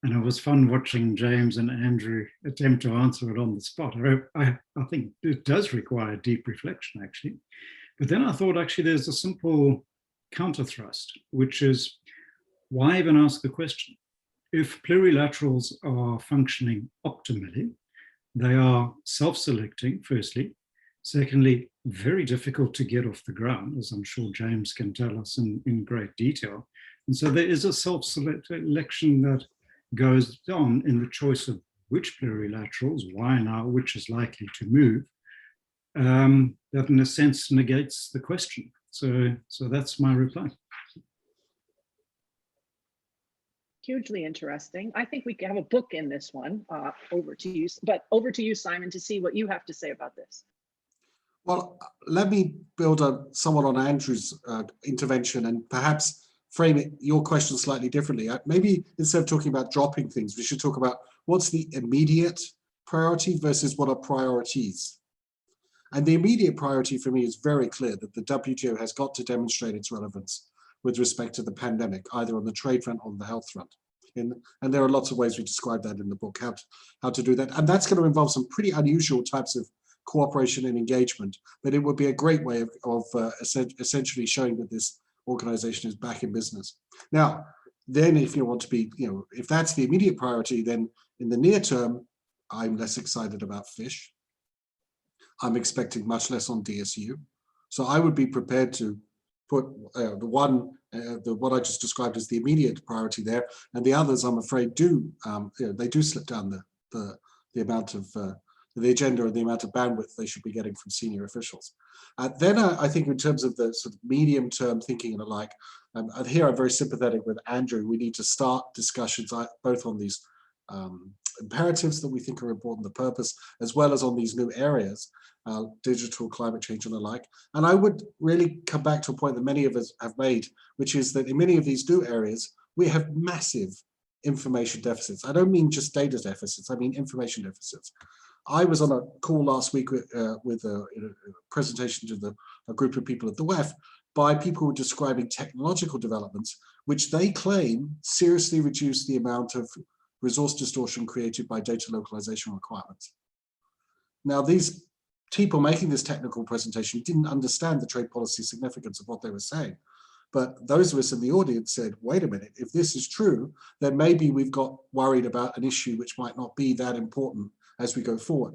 And it was fun watching James and Andrew attempt to answer it on the spot. I think it does require deep reflection, actually. But then I thought, actually, there's a simple counter thrust, which is, why even ask the question? If plurilaterals are functioning optimally, they are self-selecting, firstly. Secondly, very difficult to get off the ground, as I'm sure James can tell us in great detail. And so there is a self-selection that goes on in the choice of which plurilaterals, why now, which is likely to move, that in a sense negates the question. So that's my reply. Hugely interesting. I think we can have a book in this one. Over to you, but over to you, Simon, to see what you have to say about this. Well, let me build somewhat on Andrew's intervention and perhaps frame your question slightly differently. Maybe instead of talking about dropping things, we should talk about what's the immediate priority versus what are priorities. And the immediate priority for me is very clear, that the WTO has got to demonstrate its relevance with respect to the pandemic, either on the trade front or on the health front. And there are lots of ways we describe that in the book, how to do that. And that's going to involve some pretty unusual types of cooperation and engagement, but it would be a great way of essentially showing that this organization is back in business. Now, then if you want to be, if that's the immediate priority, then in the near term, I'm less excited about fish. I'm expecting much less on DSU. So I would be prepared to put what I just described as the immediate priority there, and the others, I'm afraid, they do slip down the amount of the agenda and the amount of bandwidth they should be getting from senior officials. Then I think in terms of the sort of medium-term thinking and the like, here I'm very sympathetic with Andrew. We need to start discussions both on these imperatives that we think are important, the purpose, as well as on these new areas, digital, climate change and the like. And I would really come back to a point that many of us have made, which is that in many of these new areas, we have massive information deficits. I don't mean just data deficits, I mean information deficits. I was on a call last week with a presentation to a group of people at the WEF by people who were describing technological developments, which they claim seriously reduce the amount of resource distortion created by data localization requirements. Now, these people making this technical presentation didn't understand the trade policy significance of what they were saying. But those of us in the audience said, wait a minute, if this is true, then maybe we've got worried about an issue which might not be that important as we go forward.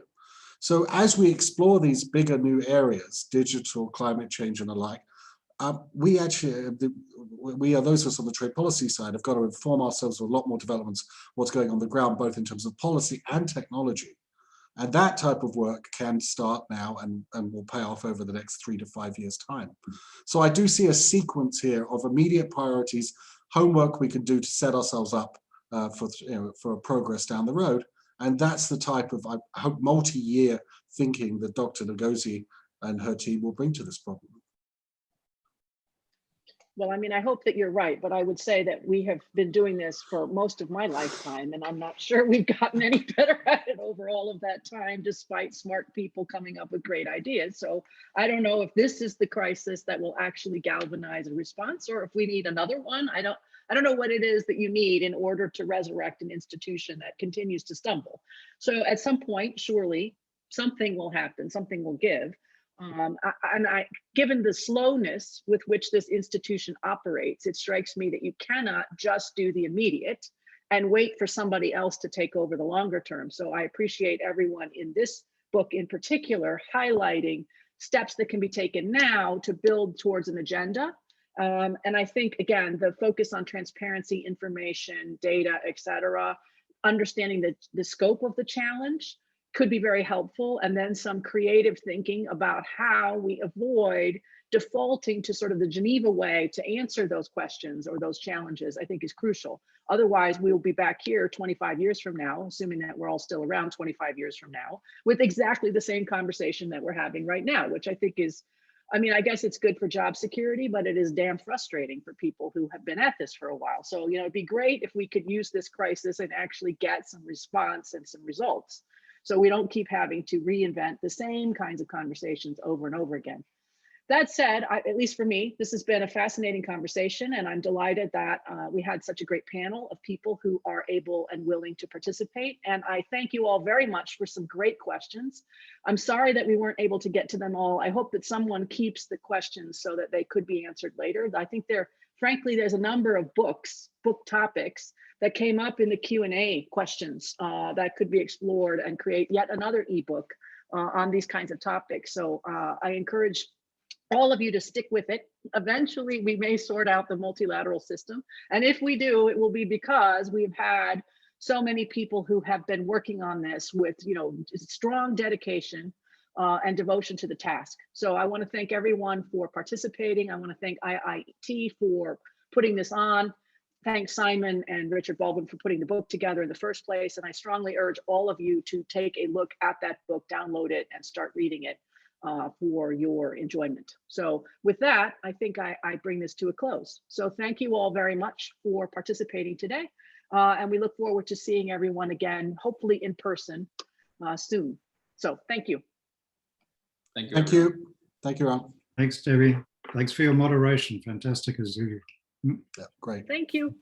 So as we explore these bigger new areas, digital, climate change and the like, we actually, those of us on the trade policy side have got to inform ourselves of a lot more developments, what's going on the ground, both in terms of policy and technology. And that type of work can start now and will pay off over the next 3 to 5 years' time. So I do see a sequence here of immediate priorities, homework we can do to set ourselves up for progress down the road. And that's the type of, I hope, multi-year thinking that Dr. Ngozi and her team will bring to this problem. Well, I mean, I hope that you're right, but I would say that we have been doing this for most of my lifetime, and I'm not sure we've gotten any better at it over all of that time, despite smart people coming up with great ideas. So I don't know if this is the crisis that will actually galvanize a response, or if we need another one. I don't know what it is that you need in order to resurrect an institution that continues to stumble. So at some point, surely something will happen, something will give. Given the slowness with which this institution operates, it strikes me that you cannot just do the immediate and wait for somebody else to take over the longer term. So I appreciate everyone in this book in particular highlighting steps that can be taken now to build towards an agenda. And I think, again, the focus on transparency, information, data, et cetera, understanding the scope of the challenge could be very helpful. And then some creative thinking about how we avoid defaulting to sort of the Geneva way to answer those questions or those challenges, I think is crucial. Otherwise, we will be back here 25 years from now, assuming that we're all still around 25 years from now, with exactly the same conversation that we're having right now, which I think is, I mean, I guess it's good for job security, but it is damn frustrating for people who have been at this for a while. So, you know, it'd be great if we could use this crisis and actually get some response and some results, so we don't keep having to reinvent the same kinds of conversations over and over again. That said, at least for me, this has been a fascinating conversation, and I'm delighted that we had such a great panel of people who are able and willing to participate. And I thank you all very much for some great questions. I'm sorry that we weren't able to get to them all. I hope that someone keeps the questions so that they could be answered later. I think frankly, there's a number of book topics that came up in the Q&A questions that could be explored and create yet another ebook on these kinds of topics. So I encourage all of you to stick with it. Eventually, we may sort out the multilateral system. And if we do, it will be because we've had so many people who have been working on this with, you know, strong dedication and devotion to the task. So I want to thank everyone for participating. I want to thank IIT for putting this on. Thanks Simon and Richard Baldwin for putting the book together in the first place. And I strongly urge all of you to take a look at that book, download it, and start reading it for your enjoyment. So with that, I think I bring this to a close. So thank you all very much for participating today. And we look forward to seeing everyone again, hopefully in person soon. So thank you. Thank you. Thank you. Thank you, Ron. Thanks, Debbie. Thanks for your moderation. Fantastic as usual. Yeah, great. Thank you.